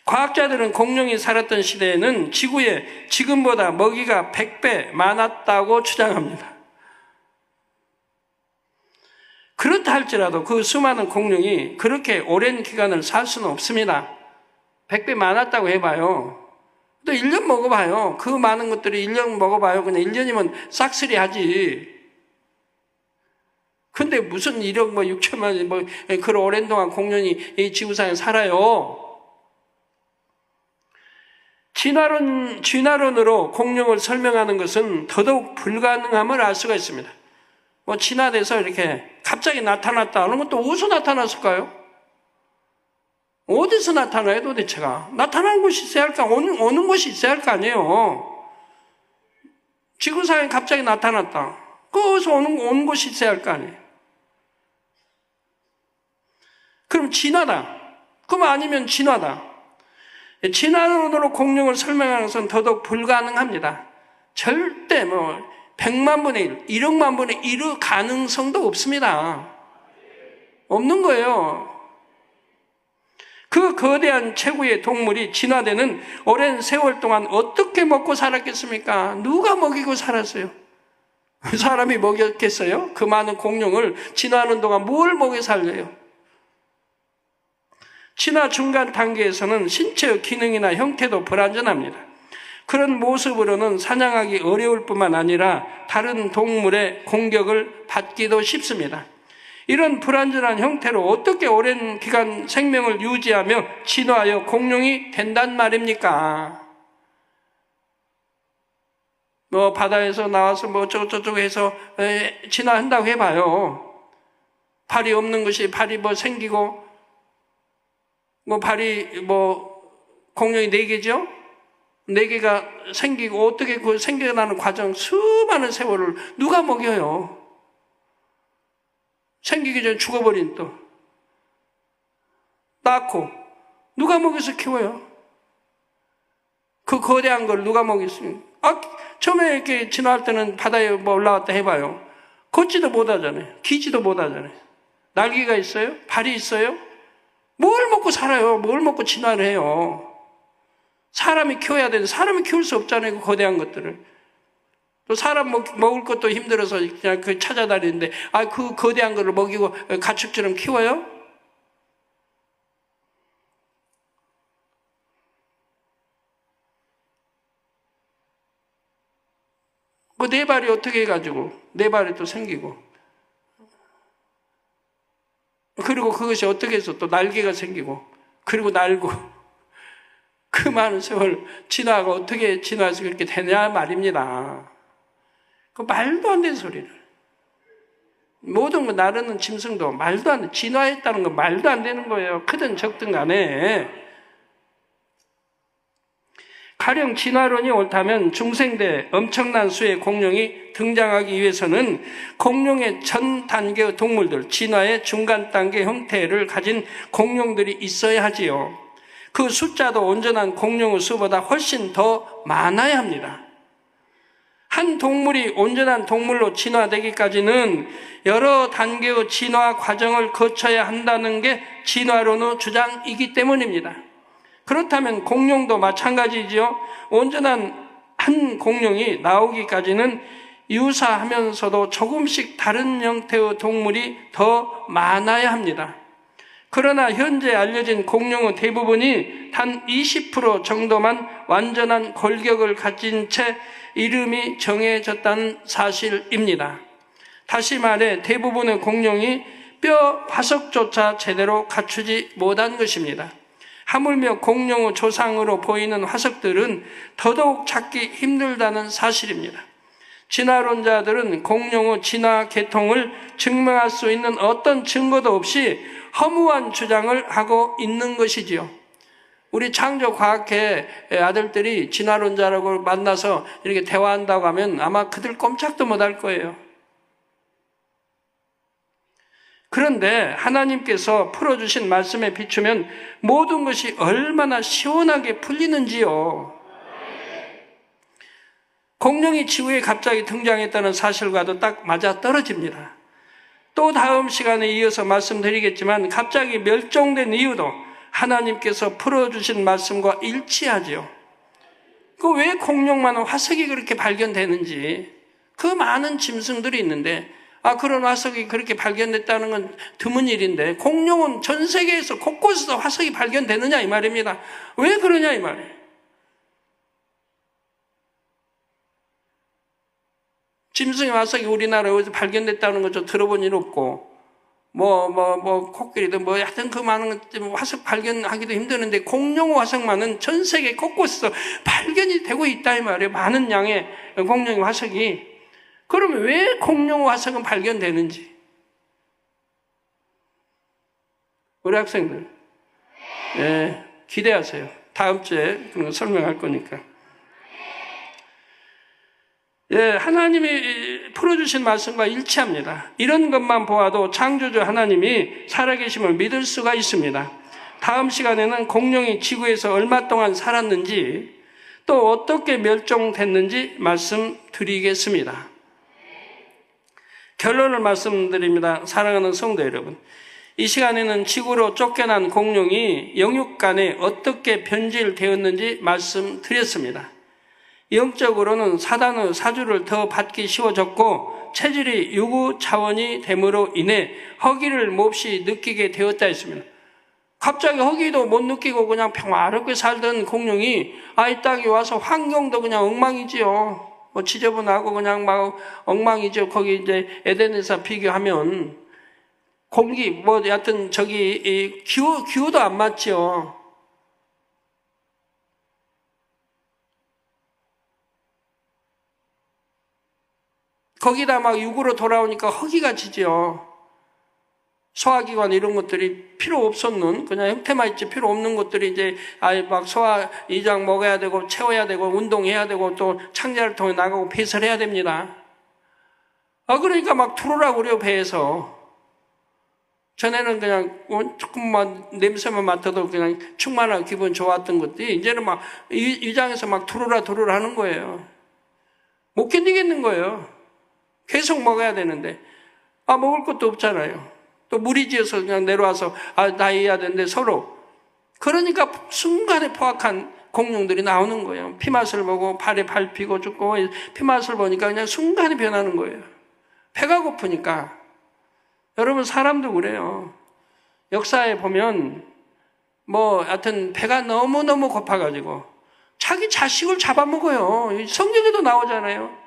[SPEAKER 2] 과학자들은 공룡이 살았던 시대에는 지구에 지금보다 먹이가 100배 많았다고 주장합니다. 그렇다 할지라도 그 수많은 공룡이 그렇게 오랜 기간을 살 수는 없습니다. 100배 많았다고 해봐요. 또 1년 먹어봐요. 그 많은 것들이 1년 먹어봐요. 그냥 1년이면 싹쓸이 하지. 근데 무슨 1억 6천만 그런 오랜 동안 공룡이 이 지구상에 살아요. 진화론으로 공룡을 설명하는 것은 더더욱 불가능함을 알 수가 있습니다. 진화돼서 이렇게 갑자기 나타났다 하는 것도 어디서 나타났을까요? 어디서 나타나요 도대체가? 나타나는 곳이 있어야 할까? 오는 곳이 있어야 할 거 아니에요. 지구상에 갑자기 나타났다. 어디서 오는 곳이 있어야 할 거 아니에요. 그럼 진화다. 그럼 아니면 진화다. 진화론으로 공룡을 설명하는 것은 더더욱 불가능합니다. 절대 100만 분의 1, 1억만 분의 1의 가능성도 없습니다. 없는 거예요. 그 거대한 최고의 동물이 진화되는 오랜 세월 동안 어떻게 먹고 살았겠습니까? 누가 먹이고 살았어요? 사람이 먹였겠어요? 그 많은 공룡을 진화하는 동안 뭘 먹여 살려요? 진화 중간 단계에서는 신체의 기능이나 형태도 불완전합니다. 그런 모습으로는 사냥하기 어려울 뿐만 아니라 다른 동물의 공격을 받기도 쉽습니다. 이런 불완전한 형태로 어떻게 오랜 기간 생명을 유지하며 진화하여 공룡이 된단 말입니까? 바다에서 나와서 어쩌고저쩌고 해서 진화한다고 해봐요. 발이 없는 것이 발이 생기고 발이 공룡이 4개죠? 4개가 생기고 어떻게 그 생겨나는 과정 수많은 세월을 누가 먹여요? 생기기 전에 죽어버린 또 낳고 누가 먹여서 키워요? 그 거대한 걸 누가 먹였습니까? 처음에 이렇게 진화할 때는 바다에 올라왔다 해봐요. 걷지도 못하잖아요. 기지도 못하잖아요. 날개가 있어요? 발이 있어요? 뭘 먹고 살아요? 뭘 먹고 진화를 해요? 사람이 키워야 되는데 사람이 키울 수 없잖아요. 그 거대한 것들을. 또 사람 먹을 것도 힘들어서 그냥 찾아다니는데 그 거대한 거를 먹이고 가축처럼 키워요? 그 4발이 어떻게 해가지고 4발이 또 생기고 그리고 그것이 어떻게 해서 또 날개가 생기고 그리고 날고 그 많은 세월 진화가 어떻게 진화해서 그렇게 되냐 말입니다. 그 말도 안 되는 소리를. 모든 거 나르는 짐승도 말도 안 돼. 진화했다는 건 말도 안 되는 거예요. 크든 적든 간에. 가령 진화론이 옳다면 중생대 엄청난 수의 공룡이 등장하기 위해서는 공룡의 전 단계의 동물들, 진화의 중간 단계 형태를 가진 공룡들이 있어야 하지요. 그 숫자도 온전한 공룡의 수보다 훨씬 더 많아야 합니다. 한 동물이 온전한 동물로 진화되기까지는 여러 단계의 진화 과정을 거쳐야 한다는 게 진화론의 주장이기 때문입니다. 그렇다면 공룡도 마찬가지지요. 온전한 한 공룡이 나오기까지는 유사하면서도 조금씩 다른 형태의 동물이 더 많아야 합니다. 그러나 현재 알려진 공룡의 대부분이 단 20% 정도만 완전한 골격을 가진 채 이름이 정해졌다는 사실입니다. 다시 말해 대부분의 공룡이 뼈 화석조차 제대로 갖추지 못한 것입니다. 하물며 공룡의 조상으로 보이는 화석들은 더더욱 찾기 힘들다는 사실입니다. 진화론자들은 공룡의 진화 계통을 증명할 수 있는 어떤 증거도 없이 허무한 주장을 하고 있는 것이지요. 우리 창조과학회 아들들이 진화론자라고 만나서 이렇게 대화한다고 하면 아마 그들 꼼짝도 못할 거예요. 그런데 하나님께서 풀어주신 말씀에 비추면 모든 것이 얼마나 시원하게 풀리는지요. 공룡이 지구에 갑자기 등장했다는 사실과도 딱 맞아 떨어집니다. 또 다음 시간에 이어서 말씀드리겠지만 갑자기 멸종된 이유도 하나님께서 풀어주신 말씀과 일치하죠. 그 왜 공룡만 화석이 그렇게 발견되는지, 그 많은 짐승들이 있는데 그런 화석이 그렇게 발견됐다는 건 드문 일인데 공룡은 전 세계에서 곳곳에서 화석이 발견되느냐 이 말입니다. 왜 그러냐 이 말이에요. 짐승의 화석이 우리나라에 어디서 발견됐다는 거 저 들어본 일 없고, 코끼리든 하여튼 그 많은 화석 발견하기도 힘드는데 공룡 화석만은 전 세계 곳곳에서 발견이 되고 있다 이 말이에요. 많은 양의 공룡 화석이. 그러면 왜 공룡 화석은 발견되는지? 우리 학생들, 기대하세요. 다음 주에 그런 거 설명할 거니까. 하나님이 풀어주신 말씀과 일치합니다. 이런 것만 보아도 창조주 하나님이 살아계심을 믿을 수가 있습니다. 다음 시간에는 공룡이 지구에서 얼마 동안 살았는지 또 어떻게 멸종됐는지 말씀드리겠습니다. 결론을 말씀드립니다. 사랑하는 성도 여러분, 이 시간에는 지구로 쫓겨난 공룡이 영육간에 어떻게 변질되었는지 말씀드렸습니다. 영적으로는 사단의 사주를 더 받기 쉬워졌고 체질이 유구 차원이 됨으로 인해 허기를 몹시 느끼게 되었다 했습니다. 갑자기 허기도 못 느끼고 그냥 평화롭게 살던 공룡이 이 땅에 와서 환경도 그냥 엉망이지요. 지저분하고 그냥 막 엉망이죠. 거기 이제 에덴에서 비교하면 공기 여하튼 저기 기후도 안 맞죠. 거기다 막 육으로 돌아오니까 허기가 지죠. 소화기관 이런 것들이 필요 없었는, 그냥 형태만 있지 필요 없는 것들이 이제 막 소화 이장 먹어야 되고 채워야 되고 운동해야 되고 또 창자를 통해 나가고 배설해야 됩니다. 그러니까 막 들어오라고 그래요, 배에서. 전에는 그냥 조금만 냄새만 맡아도 그냥 충만하고 기분 좋았던 것들이 이제는 막 위장에서 막 들어오라 하는 거예요. 못 견디겠는 거예요. 계속 먹어야 되는데 먹을 것도 없잖아요. 또 무리지어서 그냥 내려와서 나이해야 되는데 서로. 그러니까 순간에 포악한 공룡들이 나오는 거예요. 피맛을 보고 발에 밟히고 죽고 피맛을 보니까 그냥 순간에 변하는 거예요. 배가 고프니까. 여러분 사람도 그래요. 역사에 보면 하여튼 배가 너무너무 고파가지고 자기 자식을 잡아먹어요. 성경에도 나오잖아요.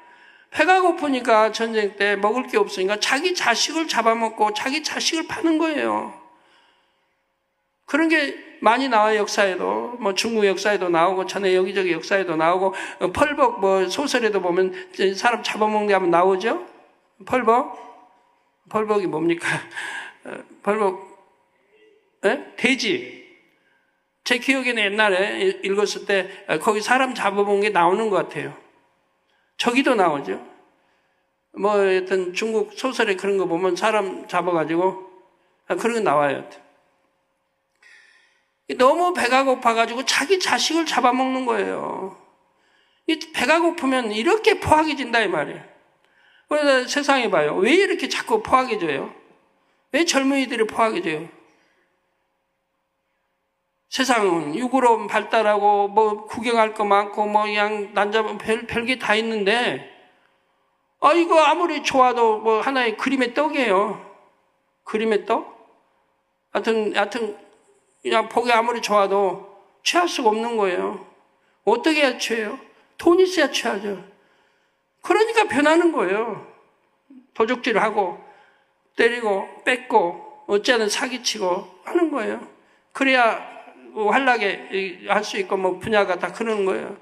[SPEAKER 2] 배가 고프니까 전쟁 때 먹을 게 없으니까 자기 자식을 잡아먹고 자기 자식을 파는 거예요. 그런 게 많이 나와요, 역사에도. 중국 역사에도 나오고, 전에 여기저기 역사에도 나오고, 펄벅 소설에도 보면 사람 잡아먹는 게 하면 나오죠? 펄벅이 뭡니까? 펄벅, 돼지. 제 기억에는 옛날에 읽었을 때 거기 사람 잡아먹는 게 나오는 것 같아요. 저기도 나오죠. 하여튼 중국 소설에 그런 거 보면 사람 잡아가지고 그런 게 나와요. 너무 배가 고파가지고 자기 자식을 잡아먹는 거예요. 이 배가 고프면 이렇게 포악해진다 이 말이에요. 그래서 세상에 봐요. 왜 이렇게 자꾸 포악해져요? 왜 젊은이들이 포악해져요? 세상은 육으로 발달하고 뭐 구경할 거 많고 뭐 그냥 난잡한 별게 다 있는데 이거 아무리 좋아도 뭐 하나의 그림의 떡이에요. 그림의 떡? 하여튼 그냥 보기 아무리 좋아도 취할 수가 없는 거예요. 어떻게 해야 취해요? 돈 있어야 취하죠. 그러니까 변하는 거예요. 도적질을 하고 때리고 뺏고 어찌하든 사기치고 하는 거예요. 그래야 환락에 할 수 있고 뭐 분야가 다 그러는 거예요.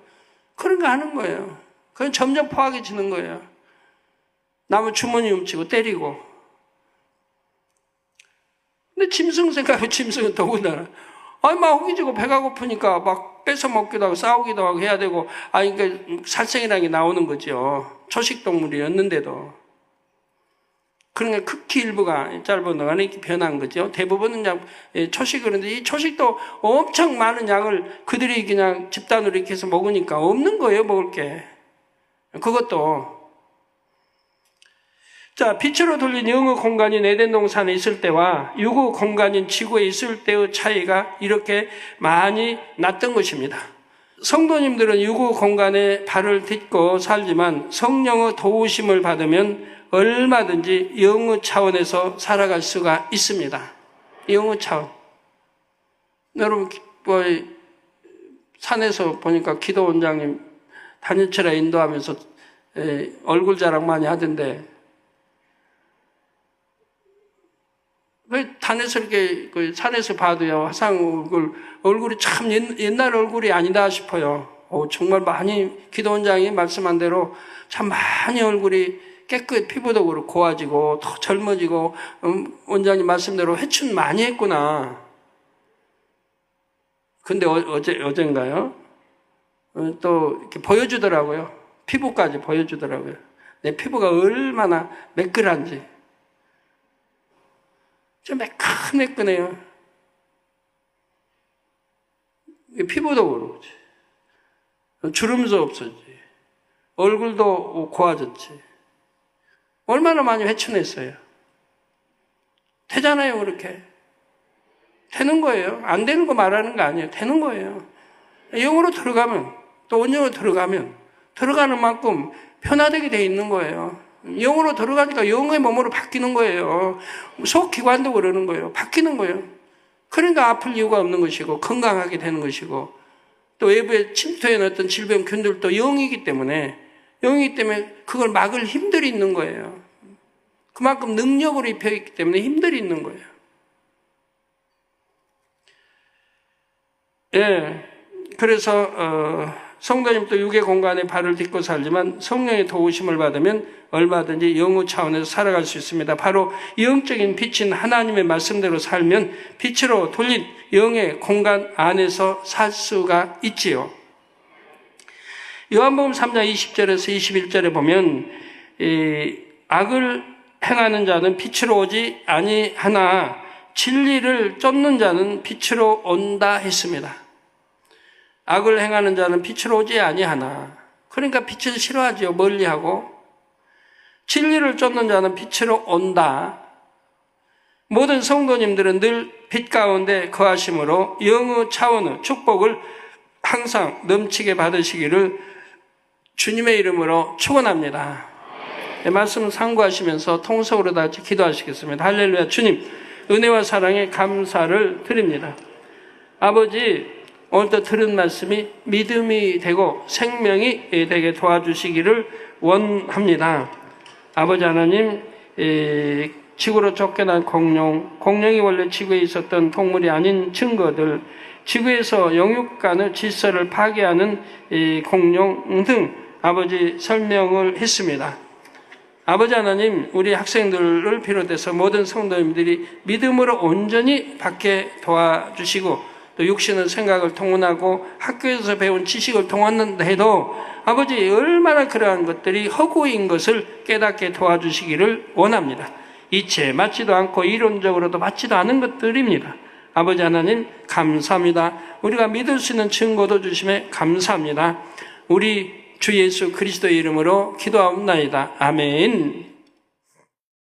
[SPEAKER 2] 그런 거 하는 거예요. 그건 점점 포악해지는 거예요. 남의 주머니 훔치고 때리고. 근데 짐승 생각하면 짐승은 더군다나 막 호기지고 배가 고프니까 막 뺏어 먹기도 하고 싸우기도 하고 해야 되고 그러니까 살생이라는 게 나오는 거죠. 초식동물이었는데도. 그러니까 극히 일부가 짧은 동안에 이렇게 변한 거죠. 대부분은 그냥 초식이었는데 이 초식도 엄청 많은 양을 그들이 그냥 집단으로 이렇게 해서 먹으니까 없는 거예요, 먹을 게. 그것도. 자, 빛으로 돌린 영의 공간인 에덴 동산에 있을 때와 유구 공간인 지구에 있을 때의 차이가 이렇게 많이 났던 것입니다. 성도님들은 유구 공간에 발을 딛고 살지만 성령의 도우심을 받으면 얼마든지 영의 차원에서 살아갈 수가 있습니다. 영의 차원. 여러분, 산에서 보니까 기도 원장님 단일체라 인도하면서 얼굴 자랑 많이 하던데 왜 산에서 이렇게 산에서 봐도요 화상 얼굴이 참 옛날 얼굴이 아니다 싶어요. 정말 많이 기도 원장이 말씀한 대로 참 많이 얼굴이 깨끗 피부도 그렇고 고와지고 더 젊어지고 원장님 말씀대로 회춘 많이 했구나. 근데 어젠가요? 또 이렇게 보여주더라고요. 피부까지 보여주더라고요. 내 피부가 얼마나 매끈한지. 좀 매끈매끈해요. 피부도 그렇지. 주름도 없었지. 얼굴도 고와졌지. 얼마나 많이 회춘했어요. 되잖아요, 그렇게. 되는 거예요. 안 되는 거 말하는 거 아니에요. 되는 거예요. 영으로 들어가면, 또 원영으로 들어가면, 들어가는 만큼 변화되게 돼 있는 거예요. 영으로 들어가니까 영의 몸으로 바뀌는 거예요. 속기관도 그러는 거예요. 바뀌는 거예요. 그러니까 아플 이유가 없는 것이고, 건강하게 되는 것이고, 또 외부에 침투해 넣었던 질병균들도 영이기 때문에 그걸 막을 힘들이 있는 거예요. 그만큼 능력으로 입혀있기 때문에 힘들이 있는 거예요. 예. 그래서, 성도님도 육의 공간에 발을 딛고 살지만 성령의 도우심을 받으면 얼마든지 영의 차원에서 살아갈 수 있습니다. 바로 영적인 빛인 하나님의 말씀대로 살면 빛으로 돌린 영의 공간 안에서 살 수가 있지요. 요한복음 3장 20절에서 21절에 보면 악을 행하는 자는 빛으로 오지 아니하나 진리를 쫓는 자는 빛으로 온다 했습니다. 악을 행하는 자는 빛으로 오지 아니하나. 그러니까 빛을 싫어하지요. 멀리하고. 진리를 쫓는 자는 빛으로 온다. 모든 성도님들은 늘 빛 가운데 거하심으로 영의 차원의 축복을 항상 넘치게 받으시기를 주님의 이름으로 축원합니다. 말씀 상고하시면서 통성으로 다 같이 기도하시겠습니다. 할렐루야. 주님, 은혜와 사랑에 감사를 드립니다. 아버지, 오늘도 들은 말씀이 믿음이 되고 생명이 되게 도와주시기를 원합니다. 아버지 하나님, 지구로 쫓겨난 공룡이 원래 지구에 있었던 동물이 아닌 증거들, 지구에서 영육간의 질서를 파괴하는 공룡 등 아버지 설명을 했습니다. 아버지 하나님, 우리 학생들을 비롯해서 모든 성도님들이 믿음으로 온전히 받게 도와주시고 또 육신의 생각을 통원하고 학교에서 배운 지식을 통한다 해도 아버지 얼마나 그러한 것들이 허구인 것을 깨닫게 도와주시기를 원합니다. 이체 맞지도 않고 이론적으로도 맞지도 않은 것들입니다. 아버지 하나님 감사합니다. 우리가 믿을 수 있는 증거도 주심에 감사합니다. 우리 주 예수 그리스도의 이름으로 기도하옵나이다. 아멘.